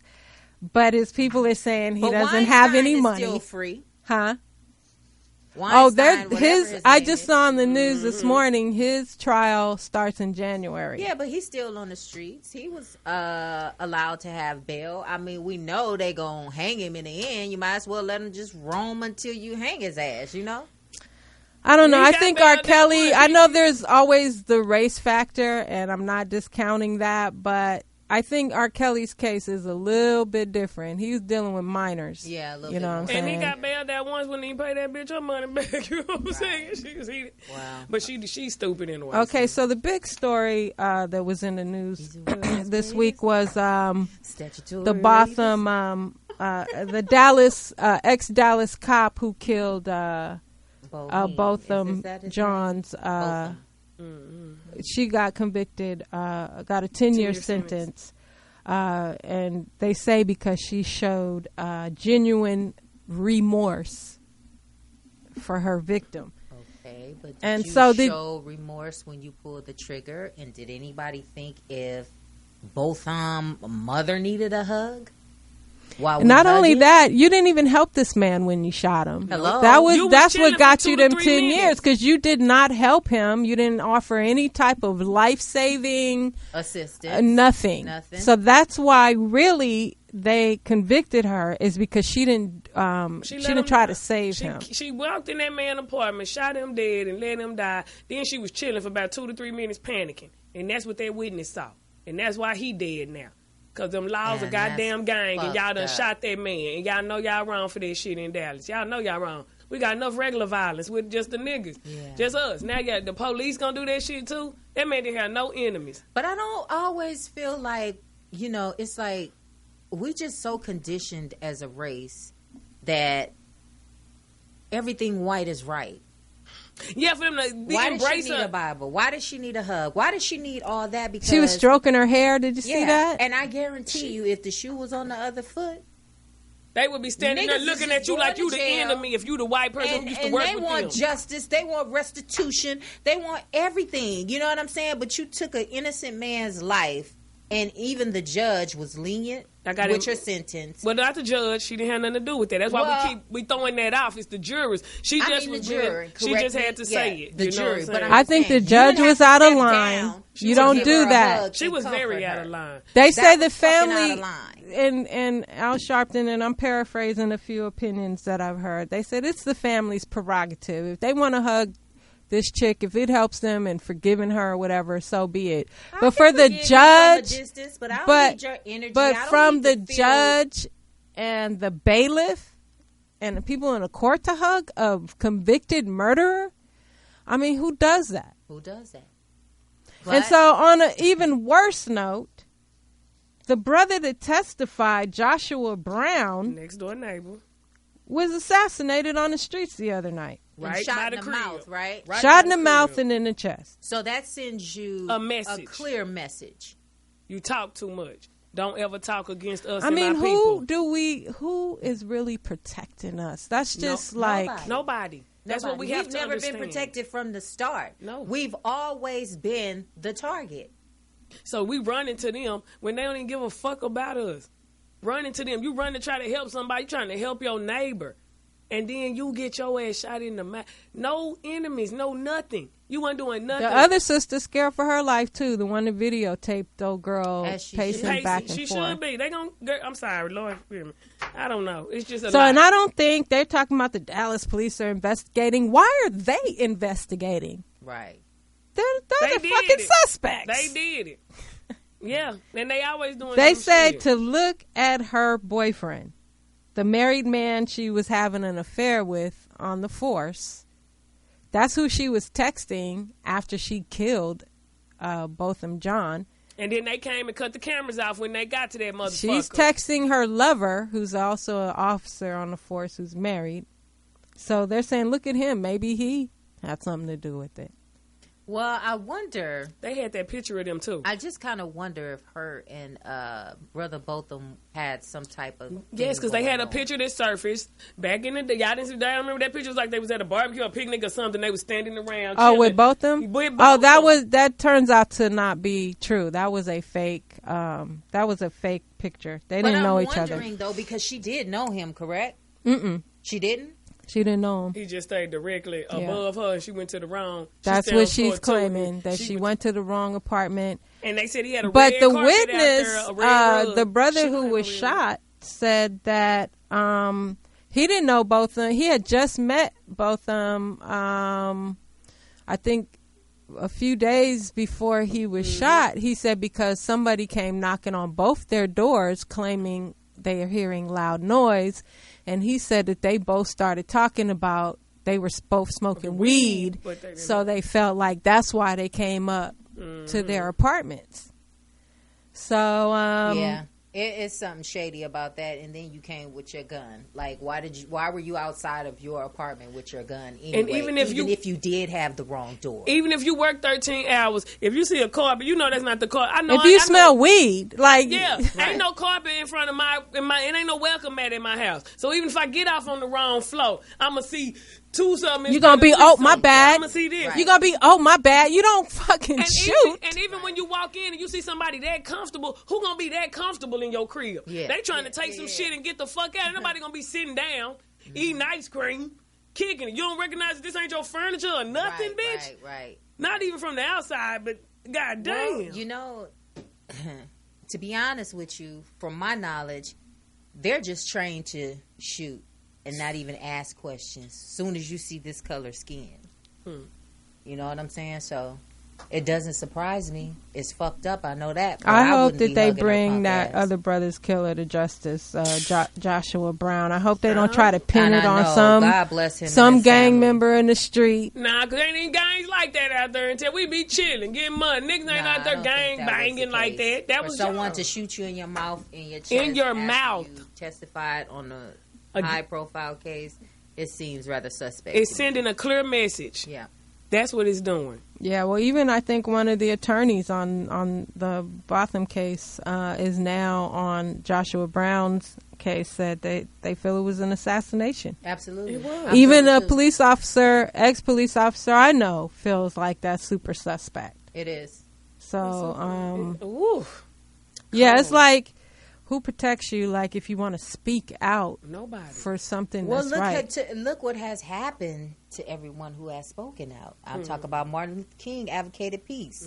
but his people are saying he doesn't have any money. Still free, huh? Weinstein, I just saw on the news this morning. His trial starts in January. Yeah, but he's still on the streets. He was allowed to have bail. I mean, we know they gonna hang him in the end. You might as well let him just roam until you hang his ass. I don't know. I think R. Kelly, I know there's always the race factor, and I'm not discounting that, but I think R. Kelly's case is a little bit different. He was dealing with minors. Yeah, a little you bit know what I'm more. saying? And he got bailed out once when he paid that bitch her money back. You know what I'm saying? She was heated. Wow. But she's stupid anyway. Okay, so the big story that was in the news this week was the Botham, the Dallas ex-Dallas cop who killed Botham Johns. She got convicted, got a 10-year sentence, and they say because she showed genuine remorse for her victim. Okay, but did And you so show remorse when you pulled the trigger? And did anybody think if Botham mother needed a hug? While Not we only hugging? that, you didn't even help this man when you shot him. Hello? That's chilling what got for you 2 to them 3 10 minutes. years, because you did not help him. You didn't offer any type of life-saving assistance. nothing. Nothing. So that's why really they convicted her, is because she didn't she didn't try to save him. She walked in that man's apartment, shot him dead, and let him die. Then she was chilling for about 2 to 3 minutes, panicking, and that's what that witness saw, and that's why he dead now. Cause them laws And are goddamn gang, and y'all done up. shot that man, and y'all know y'all wrong for that shit in Dallas. Y'all know y'all wrong. We got enough regular violence with just the niggas, just us. Now the police gonna do that shit too. That man didn't have no enemies. But I don't always feel like, it's like we just so conditioned as a race that everything white is right. Yeah, for them to Why does she embrace need her. a Bible? Why does she need a hug? Why does she need all that? Because She was stroking her hair. Did you see that? And I guarantee you, if the shoe was on the other foot, They would be standing there Niggas is looking just at you going like to you the jail. enemy if you the white person who used to and work they with want them. justice, they want restitution, they want everything. You know what I'm saying? But you took an innocent man's life, and even the judge was lenient with your sentence. Well, not the judge. She didn't have nothing to do with that. That's why we throwing that off. It's the jurors. She just the was jury. she just had to say it. The you know jury. what I'm But saying? I think the judge was out of line. You don't do that. She was very out of line. They say the was fucking family, out of line. and Al Sharpton, and I'm paraphrasing a few opinions that I've heard. They said it's the family's prerogative. If they want to hug this chick, if it helps them in forgiving her or whatever, so be it. But for the judge, but from the judge and the bailiff and the people in the court to hug a convicted murderer, I mean, who does that? Who does that? And so on an even worse note, the brother that testified, Joshua Brown, Next door neighbor. was assassinated on the streets the other night. Right shot by in the the crib. mouth, right? Shot in the mouth and in the chest. So that sends you A message. a clear message. You talk too much. Don't ever talk against us. I and mean, our people. who is really protecting us? That's just like Nobody. That's what we have We've to never understand. been protected from the start. No. We've always been the target. So we run into them when they don't even give a fuck about us. Run into them. You run to try to help somebody. You trying to help your neighbor. And then you get your ass shot in the mouth. No enemies, no nothing. You weren't doing nothing. the other sister scared for her life too. The one that videotaped the old girl As she pacing should. back and She forth. should be. They gon' I'm sorry, Lord. Forgive me. I don't know. It's just a So, lot. and I don't think they're talking about the Dallas police are investigating. Why are they investigating? Right. They're They the did fucking it. suspects. They did it. Yeah, and they always doing. They some said shit. to look at her boyfriend, the married man she was having an affair with on the force. That's who she was texting after she killed Botham John. And then they came and cut the cameras off when they got to that motherfucker. She's texting her lover, who's also an officer on the force, who's married. So they're saying, look at him. Maybe he had something to do with it. Well, I wonder. They had that picture of them too. I just kind of wonder if her and Brother Botham had some type of. Yes, because they had a on. picture that surfaced back in the day. Y'all didn't see that? I remember that picture was like they was at a barbecue or picnic or something. They was standing around. Oh, chilling. with Botham? With Oh, Botham. that turns out to not be true. That was a fake. That was a fake picture. They didn't know each other. But I'm wondering though, because she did know him, correct? Mm-mm. She didn't. She didn't know him. He just stayed directly above her, and she went to the wrong. That's what she's claiming, that she went to the wrong apartment. And they said he had a But red the carpet witness, out there, a red rug. the brother She who had a was red rug. shot, said that he didn't know Botham. He had just met Botham. I think a few days before he was shot, he said because somebody came knocking on both their doors claiming they are hearing loud noise, and he said that they both started talking about they were both smoking weed, so they felt like that's why they came up to their apartments. So yeah, it is something shady about that. And then you came with your gun. Like, why were you outside of your apartment with your gun anyway? And even if you did have the wrong door, even if you work 13 hours, if you see a carpet, you know that's not the carpet. I know. If you smell weed, like ain't no carpet in front of my. It ain't no welcome mat in my house. So even if I get off on the wrong floor, I'ma see something. You're gonna be, my bad. I'm gonna see this. Right. You're gonna be, my bad. You don't fucking shoot. Even when you walk in and you see somebody that comfortable, who gonna be that comfortable in your crib? Yeah. They trying to take some shit and get the fuck out. Nobody gonna be sitting down, eating ice cream, kicking it. You don't recognize that this ain't your furniture or nothing, bitch. Right. Not even from the outside, but goddamn. Well, to be honest with you, from my knowledge, they're just trained to shoot and not even ask questions soon as you see this color skin. You know what I'm saying? So it doesn't surprise me. It's fucked up. I know that. I hope that they bring that other brother's killer to justice, Joshua Brown. I hope they don't try to pin it on God bless him, some gang family. member in the street. Nah, because ain't any gangs like that out there until we be chilling, getting money. Niggas ain't out there gang banging like that. That was someone to shoot you in your mouth, in your chest. In your mouth. You testified on a high-profile case. It seems rather suspect. It's sending a clear message. Yeah. That's what it's doing. Yeah, well, even I think one of the attorneys on the Botham case is now on Joshua Brown's case, said they feel it was an assassination. Absolutely. It was. Even a police officer, ex-police officer I know, feels like that's super suspect. It is. So, yeah, it's like, who protects you? Like, if you want to speak out, nobody for something well, that's right. Look what has happened to everyone who has spoken out. I'm talking about Martin Luther King advocated peace.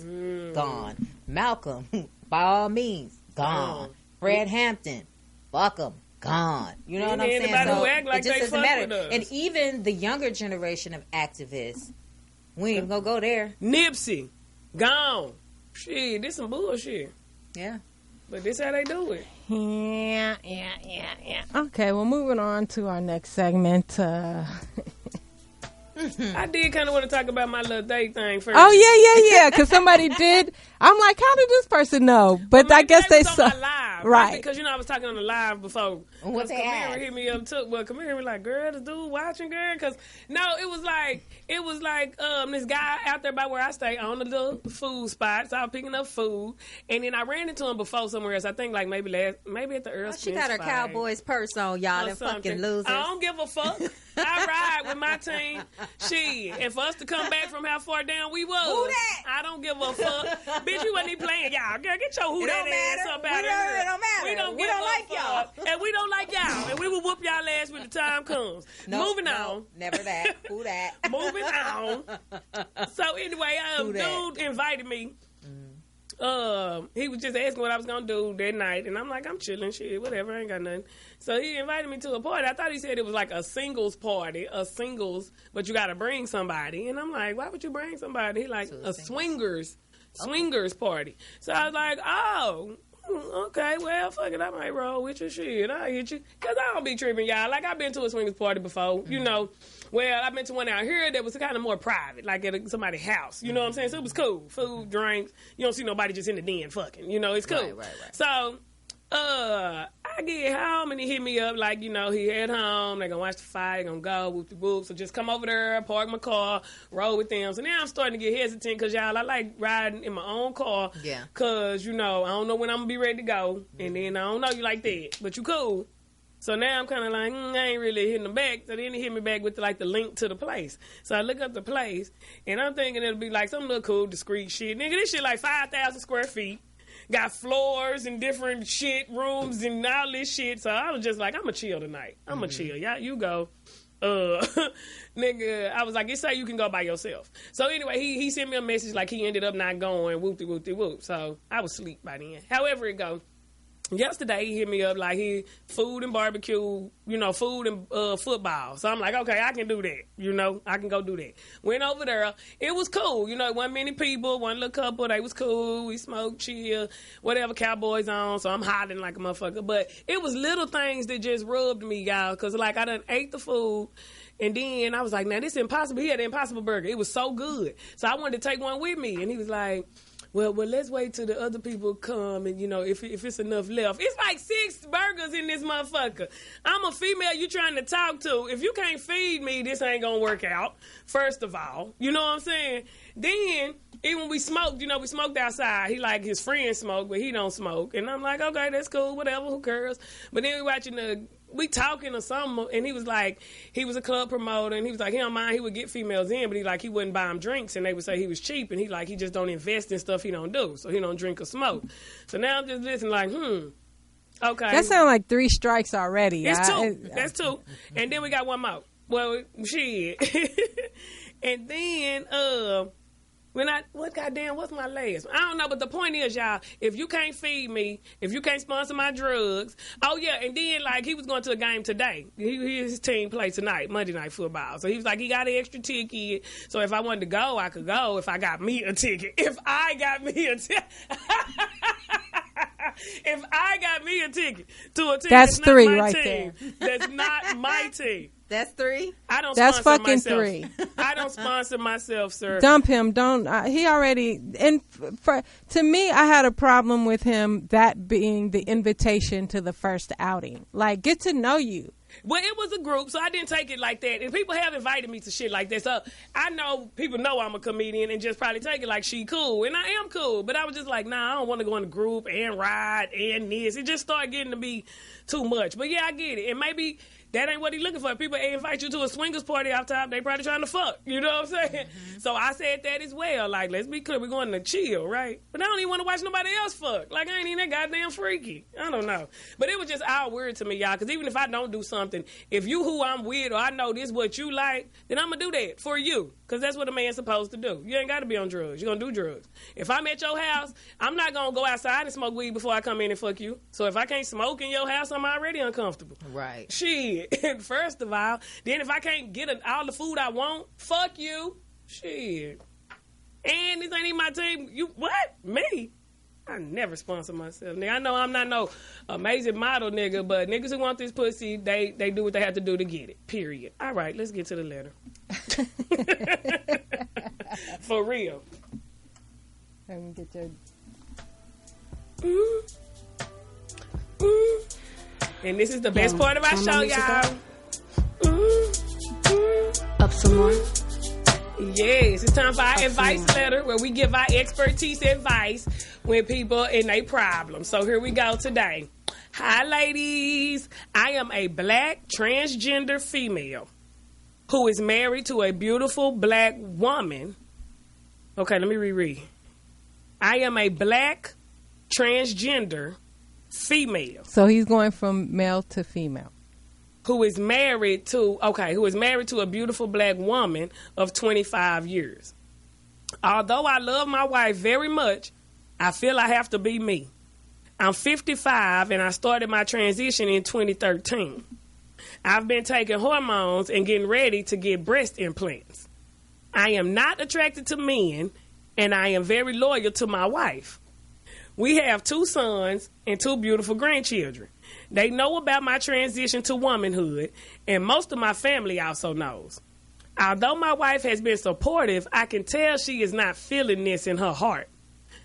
Gone. Malcolm, by all means, gone. Fred Hampton, fuck him, gone. You know what I'm saying? So act like it just they doesn't fuck matter. with us. And even the younger generation of activists, we ain't even gonna go there. Nipsey, gone. Shit, this some bullshit. Yeah. But this how they do it. Yeah. Okay, well, moving on to our next segment. I did kind of want to talk about my little date thing first. Oh, yeah, because somebody did. I'm like, how did this person know? But well, I guess they saw. saw. Live, right. Because, I was talking on the live before. What they Kamira hit me up, too. Well, Kamira was like, girl, this dude watching, girl. Because, no, it was like this guy out there by where I stay on the little food spot. So I was picking up food. And then I ran into him before somewhere else. I think like maybe at the Earl She got her Cowboys purse on, y'all. Them fucking losers. I don't give a fuck. I ride with my team. Shit. And for us to come back from how far down we was. Who that? I don't give a fuck. Bitch, you wasn't even playing y'all. Girl, get your who that ass up out of here. It don't matter. We don't like y'all. And we don't like y'all. And we will whoop y'all ass when the time comes. Moving on. Never that. Who that? Moving on. So anyway, dude invited me. He was just asking what I was gonna do that night, and I'm like, I'm chilling, shit, whatever, I ain't got nothing. So he invited me to a party. I thought he said it was like a singles party, but you gotta bring somebody. And I'm like, why would you bring somebody? He like a swingers party. So I was like, oh, okay, well, fuck it, I might roll with your shit. I'll hit you. Because I don't be tripping, y'all. Like, I've been to a swingers party before, you know. Well, I've been to one out here that was kind of more private, like at somebody's house. You know what I'm saying? So it was cool. Food, drinks. You don't see nobody just in the den fucking. You know, it's cool. Right. So, I get home and he hit me up like, he at home. They're going to watch the fight. They're going to go, whoop-de-whoop. So just come over there, park my car, roll with them. So now I'm starting to get hesitant because, y'all, I like riding in my own car. Yeah. Because, I don't know when I'm going to be ready to go. And then I don't know you like that. But you cool. So now I'm kind of like, I ain't really hitting them back. So then he hit me back with the link to the place. So I look up the place, and I'm thinking it'll be like some little cool, discreet shit. Nigga, this shit like 5,000 square feet. Got floors and different shit, rooms and all this shit. So I was just like, I'm going to chill tonight. I'm going to chill. Yeah, you go. Nigga, I was like, it's say you can go by yourself. So anyway, he sent me a message like he ended up not going, whoop-de-whoop-de-whoop. So I was asleep by then. However it go. Yesterday, he hit me up like he food and barbecue, food and football. So I'm like, okay, I can do that. I can go do that. Went over there. It was cool. It wasn't many people, one little couple. They was cool. We smoked, chill, whatever, Cowboys on. So I'm hiding like a motherfucker. But it was little things that just rubbed me, y'all. Because, like, I done ate the food. And then I was like, now, this is impossible. He had the Impossible Burger. It was so good. So I wanted to take one with me. And he was like, well, let's wait till the other people come and, if it's enough left. It's like 6 burgers in this motherfucker. I'm a female you trying to talk to. If you can't feed me, this ain't going to work out, first of all. You know what I'm saying? Then, even we smoked, we smoked outside. He like his friends smoke, but he don't smoke. And I'm like, okay, that's cool, whatever, who cares? But then we talking or something, and he was like, he was a club promoter, and he was like, he don't mind, he would get females in, but he wouldn't buy them drinks, and they would say he was cheap, and he just don't invest in stuff he don't do, so he don't drink or smoke. So now I'm just listening like, okay. That sounds like 3 strikes already. It's 2. That's 2. And then we got one more. Well, shit. And then, what's my last? I don't know, but the point is, y'all, if you can't feed me, if you can't sponsor my drugs, oh yeah, and then like he was going to a game today. His team played tonight, Monday Night Football. So he was like, he got an extra ticket. So if I wanted to go, I could go if I got me a ticket. If I got me a ticket to a team that's not 3 my right team, there. that's not my team. That's 3. I don't. That's sponsor fucking myself. 3. I don't sponsor myself, sir. Dump him. Don't. He already. And to me, I had a problem with him. That being the invitation to the first outing. Like, get to know you. Well, it was a group, so I didn't take it like that. And people have invited me to shit like that. So I know people know I'm a comedian and just probably take it like she cool. And I am cool. But I was just like, nah, I don't want to go in the group and ride and this. It just started getting to be too much. But yeah, I get it. And maybe that ain't what he looking for. People invite you to a swingers party off top, they probably trying to fuck. You know what I'm saying? Mm-hmm. So I said that as well. Like, let's be clear, we're going to chill, right? But I don't even want to watch nobody else fuck. Like, I ain't even that goddamn freaky. I don't know. But it was just all weird to me, y'all, because even if I don't do something, if you who I'm with or I know this what you like, then I'm going to do that for you. Because that's what a man's supposed to do. You ain't got to be on drugs. You're going to do drugs. If I'm at your house, I'm not going to go outside and smoke weed before I come in and fuck you. So if I can't smoke in your house, I'm already uncomfortable. Right. Shit. First of all. Then if I can't get all the food I want, fuck you. Shit. And this ain't even my team. You, what? Me? I never sponsor myself, nigga. I know I'm not no amazing model, nigga, but niggas who want this pussy, they do what they have to do to get it. Period. All right, let's get to the letter. For real. Let me get your... And this is the best part of our show, y'all. Up some more. Yes, it's time for our advice letter where we give our expertise advice when people in a problem. So here we go today. Hi, ladies. I am a black transgender female who is married to a beautiful black woman. Okay, let me reread. I am a black transgender female. So he's going from male to female. Who is married to a beautiful black woman of 25 years. Although I love my wife very much, I feel I have to be me. I'm 55 and I started my transition in 2013. I've been taking hormones and getting ready to get breast implants. I am not attracted to men and I am very loyal to my wife. We have 2 sons and 2 beautiful grandchildren. They know about my transition to womanhood, and most of my family also knows. Although my wife has been supportive, I can tell she is not feeling this in her heart.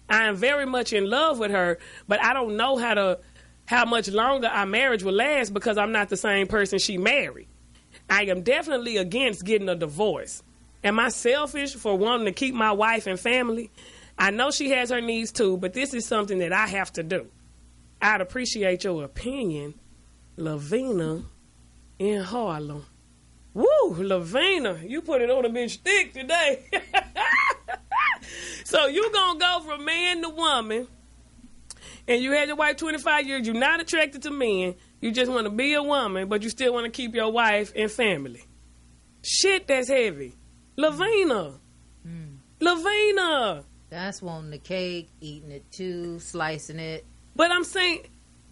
I am very much in love with her, but I don't know how much longer our marriage will last because I'm not the same person she married. I am definitely against getting a divorce. Am I selfish for wanting to keep my wife and family? I know she has her needs too, but this is something that I have to do. I'd appreciate your opinion, Lavina in Harlem. Woo, Lavina, you put it on a bitch thick today. So you gonna go from man to woman, and you had your wife 25 years, you're not attracted to men, you just want to be a woman, but you still want to keep your wife and family. Shit, that's heavy. Lavina. Lavina. That's wanting the cake, eating it too, slicing it. But I'm saying,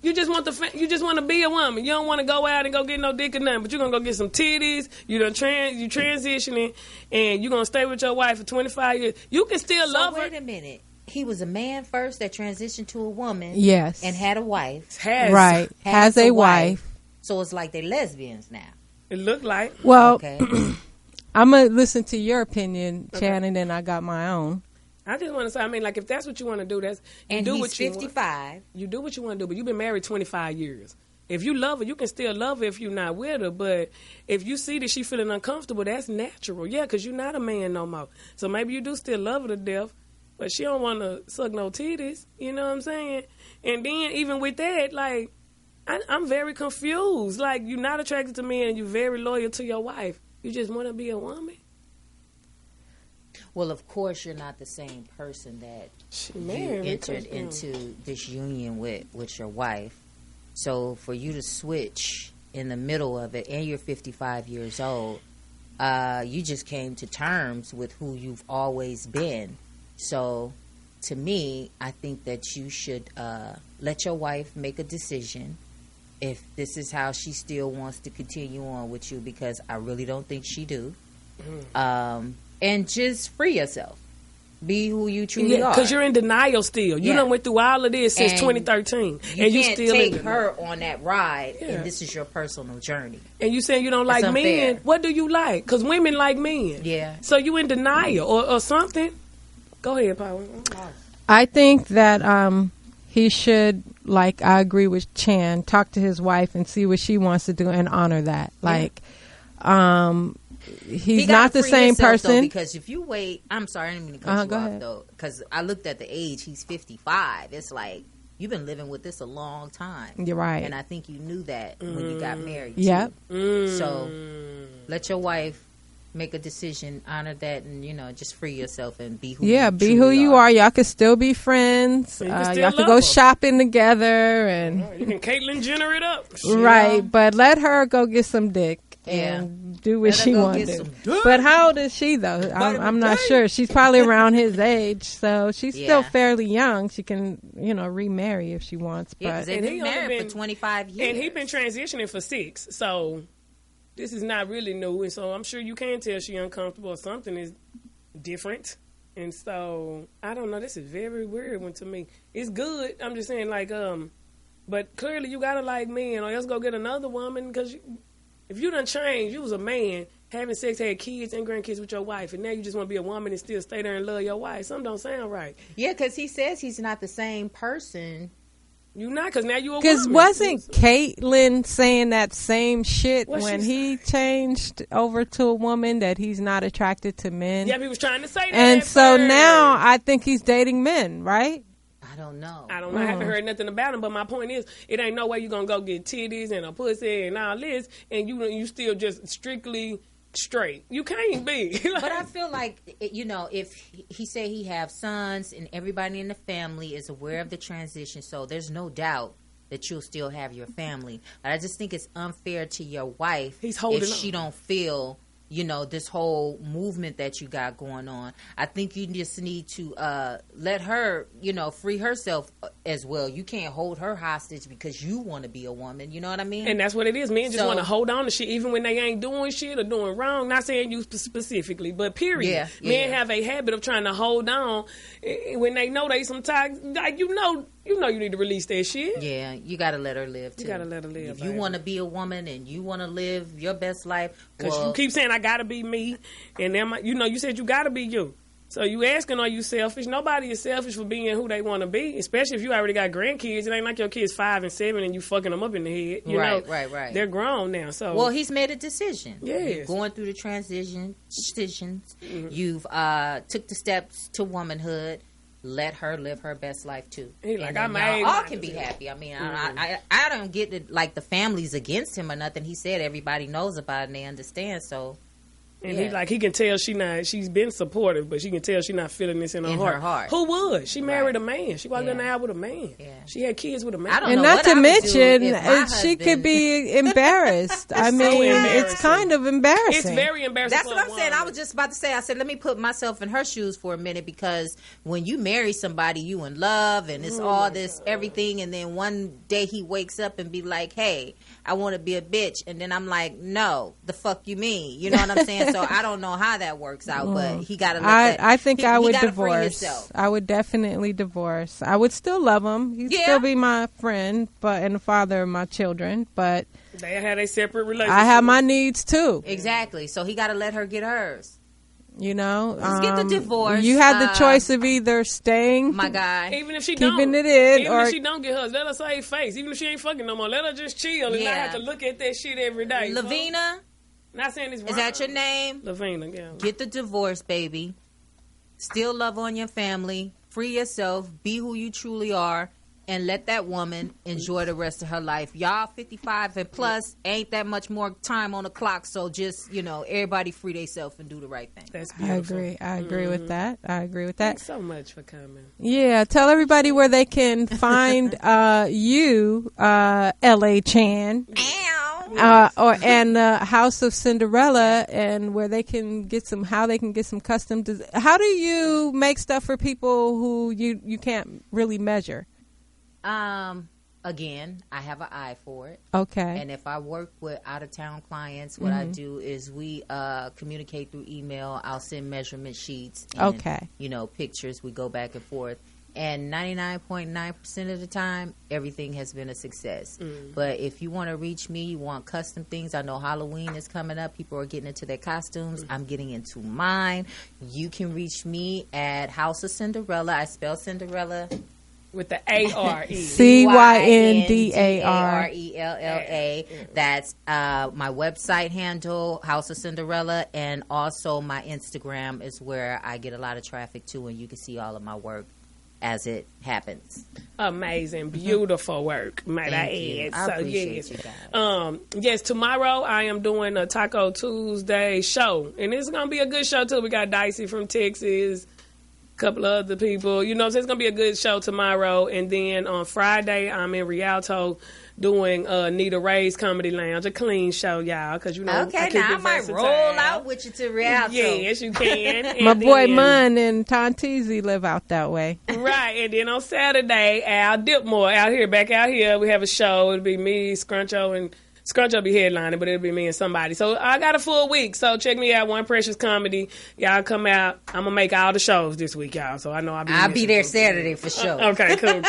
You just want you just want to be a woman. You don't want to go out and go get no dick or nothing. But you're gonna go get some titties. You transitioning, and you're gonna stay with your wife for 25 years. You can still love her. Wait a minute. He was a man first that transitioned to a woman. Yes. And had a wife. Has a wife. So it's like they're lesbians now. It looked like. Well, Okay. I'm gonna listen to your opinion, Shannon, and I got my own. I just want to say, I mean, like, if that's what you want to do, And do he's what you 55. want. You do what you want to do, but you've been married 25 years. If you love her, you can still love her if you're not with her. But if you see that she feeling uncomfortable, that's natural. Yeah, because you're not a man no more. So maybe you do still love her to death, but she don't want to suck no titties. You know what I'm saying? And then even with that, like, I'm very confused. Like, you're not attracted to men and you're very loyal to your wife. You just want to be a woman? Well, of course, you're not the same person that you entered into this union with your wife. So for you to switch in the middle of it, and you're 55 years old, you just came to terms with who you've always been. So to me, I think that you should let your wife make a decision if this is how she still wants to continue on with you, because I really don't think she do. And just free yourself. Be who you truly are. Because you're in denial still. You done went through all of this since 2013. And you can't still take her on that ride, Yeah. and this is your personal journey. And you saying you don't like unfair. men. What do you like? Because women like men. Yeah. So you in denial or something. Go ahead, Power. I think that he should, like, I agree with Chan, talk to his wife and see what she wants to do and honor that. Like, he's not the same person. Though, because if you wait, I'm sorry, I didn't mean to cut you go off ahead. though. Because I looked at the age; he's 55. It's like you've been living with this a long time. You're right. And I think you knew that when you got married. Yep. Too. So let your wife make a decision, honor that, and just free yourself and be who. Yeah, you be truly who you are. Y'all can still be friends. You can still y'all can love go her. shopping together and You can Caitlyn Jenner it up. right. But let her go get some dick Yeah. and do what Let her she go wants get to some do. But how old is she though? I'm not sure. She's probably around his age, so she's still Yeah. fairly young. She can remarry if she wants. Yeah, But 'cause they've And been he only married been- for 25 years. And he been transitioning for 6. So this is not really new. And so I'm sure you can tell she uncomfortable or something is different. And so I don't know. This is very weird one to me. It's good. I'm just saying, like, but clearly you gotta like men, or else go get another woman. Because if you done changed, you was a man having sex, had kids and grandkids with your wife, and now you just want to be a woman and still stay there and love your wife. Something don't sound right. Yeah, because he says he's not the same person. You not, because now you a woman. because wasn't Caitlyn saying that same shit What'd when she he changed over to a woman that he's not attracted to men? Yeah, he was trying to say that. And at so first. now I think he's dating men, right? I don't know. I don't know. I haven't heard nothing about him, but my point is, it ain't no way you gonna go get titties and a pussy and all this, and you still just strictly straight. You can't be. But I feel like, if he said he have sons and everybody in the family is aware of the transition, so there's no doubt that you'll still have your family. But I just think it's unfair to your wife He's holding if on. she don't feel, this whole movement that you got going on. I think you just need to let her, free herself as well. You can't hold her hostage because you want to be a woman. You know what I mean? And that's what it is. Men just So- want to hold on to shit, even when they ain't doing shit or doing wrong. Not saying you specifically, but period. Yeah, Men yeah. have a habit of trying to hold on when they know they sometimes, like, you need to release that shit. Yeah, you got to let her live, too. You gotta let her live, If you baby. want to be a woman and you want to live your best life, Because well, you keep saying, I got to be me. And then, you said you got to be you. So you asking, are you selfish? Nobody is selfish for being who they want to be, especially if you already got grandkids. It ain't like your kids 5 and 7 and you fucking them up in the head. You know? Right. They're grown now. So well, he's made a decision. Yes. You're going through the decisions. Mm-hmm. You've took the steps to womanhood. Let her live her best life too. He like, And I then made y'all all mine can be too. happy. I mean, I don't get it. Like the family's against him or nothing. He said everybody knows about it and they understand. So And he can tell she's been supportive, but she can tell she's not feeling this in her heart. Who would? She married a man. She walked in the aisle with a man. Yeah. She had kids with a man. And not to mention, she could be embarrassed. I mean, it's kind of embarrassing. It's very embarrassing. That's what I'm saying. I was just about to say, I said, let me put myself in her shoes for a minute, because when you marry somebody, you in love, and it's all this, everything, and then one day he wakes up and be like, hey, I want to be a bitch. And then I'm like, no, the fuck you mean? You know what I'm saying? So I don't know how that works out, but he got to let that. I think I would divorce. I would definitely divorce. I would still love him. He'd still be my friend, and the father of my children, but they had a separate relationship. I have my needs too. Exactly. So he got to let her get hers. You know, let's get the divorce. You have the choice of either staying, my guy, even if she keeping don't, it in, even or if she don't get hers, let her save face. Even if she ain't fucking no more, let her just chill and not have to look at that shit every day. Lavina, not saying it's wrong. Is that your name? Lavina, yeah. Get the divorce, baby. Still love on your family. Free yourself. Be who you truly are. And let that woman enjoy the rest of her life. Y'all 55 and plus, ain't that much more time on the clock. So just, everybody free themselves and do the right thing. That's beautiful. I agree with that. Thanks so much for coming. Yeah, tell everybody where they can find you, L.A. Chan. And House of Cyndarella, and where they can get some custom. How do you make stuff for people who you can't really measure? Again, I have an eye for it. Okay. And if I work with out-of-town clients, what I do is we communicate through email. I'll send measurement sheets. And, pictures. We go back and forth. And 99.9% of the time, everything has been a success. But if you want to reach me, you want custom things. I know Halloween is coming up. People are getting into their costumes. I'm getting into mine. You can reach me at House of Cyndarella. I spell Cinderella with the A-R-E. Cyndarella. That's my website handle, House of Cyndarella, and also my Instagram is where I get a lot of traffic to, and you can see all of my work as it happens. Amazing, beautiful work, might I add. I appreciate you guys. Yes, tomorrow I am doing a Taco Tuesday show, and it's gonna be a good show too. We got Dicey from Texas, couple of other people, so it's gonna be a good show tomorrow. And then on Friday I'm in Rialto doing Nita Ray's Comedy Lounge, a clean show, y'all, because okay, now I might roll out with you to Rialto. Yes, you can. My boy Munn and Tonteezy live out that way, right? And then on Saturday, Al Dipmore back out here, we have a show. It'll be me, Scruncho, and Scrunch will be headlining, but it'll be me and somebody. So I got a full week. So check me out, One Precious Comedy. Y'all come out. I'm going to make all the shows this week, y'all. So I know I'll be there Saturday for sure. Okay, cool.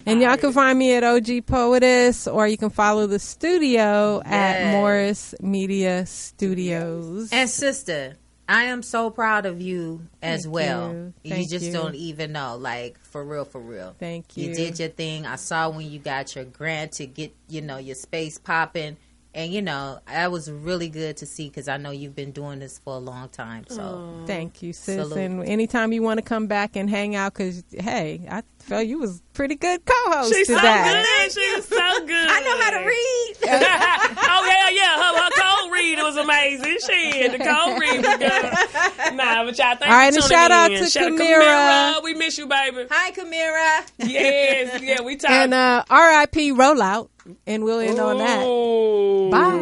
And y'all can find me at OG Poetess, or you can follow the studio at Morris Media Studios. And sister, I am so proud of you as well. You just don't even know, like, for real. Thank you. You did your thing. I saw when you got your grant to get, your space popping. And, that was really good to see, because I know you've been doing this for a long time. So thank you, sis. Salute. And anytime you want to come back and hang out, because, hey, I felt you was pretty good co-host She's today. So good. She was so good. I know how to read. Yeah. Her cold read was amazing. The cold read was good. Nah, but y'all, thank you. All right, and shout out to Kamira. We miss you, baby. Hi, Kamira. Yes, we talk. And R.I.P. Rollout. And we'll end on that. Bye.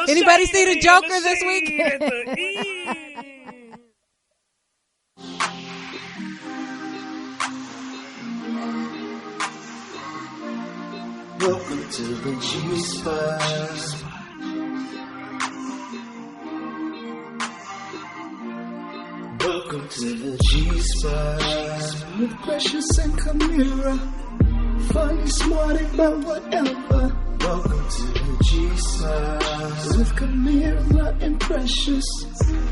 Anybody see the Joker this week? Welcome to the G-Spot. Welcome to the G-Spot with Precious and Kamira. Funny, smart, about whatever. Welcome to the G-Spot with Kamira and Precious.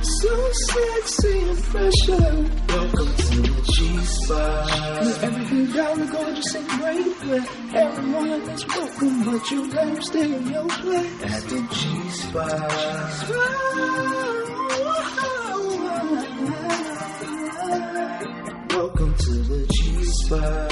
So sexy and fresher. Welcome to the G-Spot. With everything down and gorgeous and great. Where everyone is welcome, but you better stay in your place. At the G-Spot. Welcome to the G-Spot.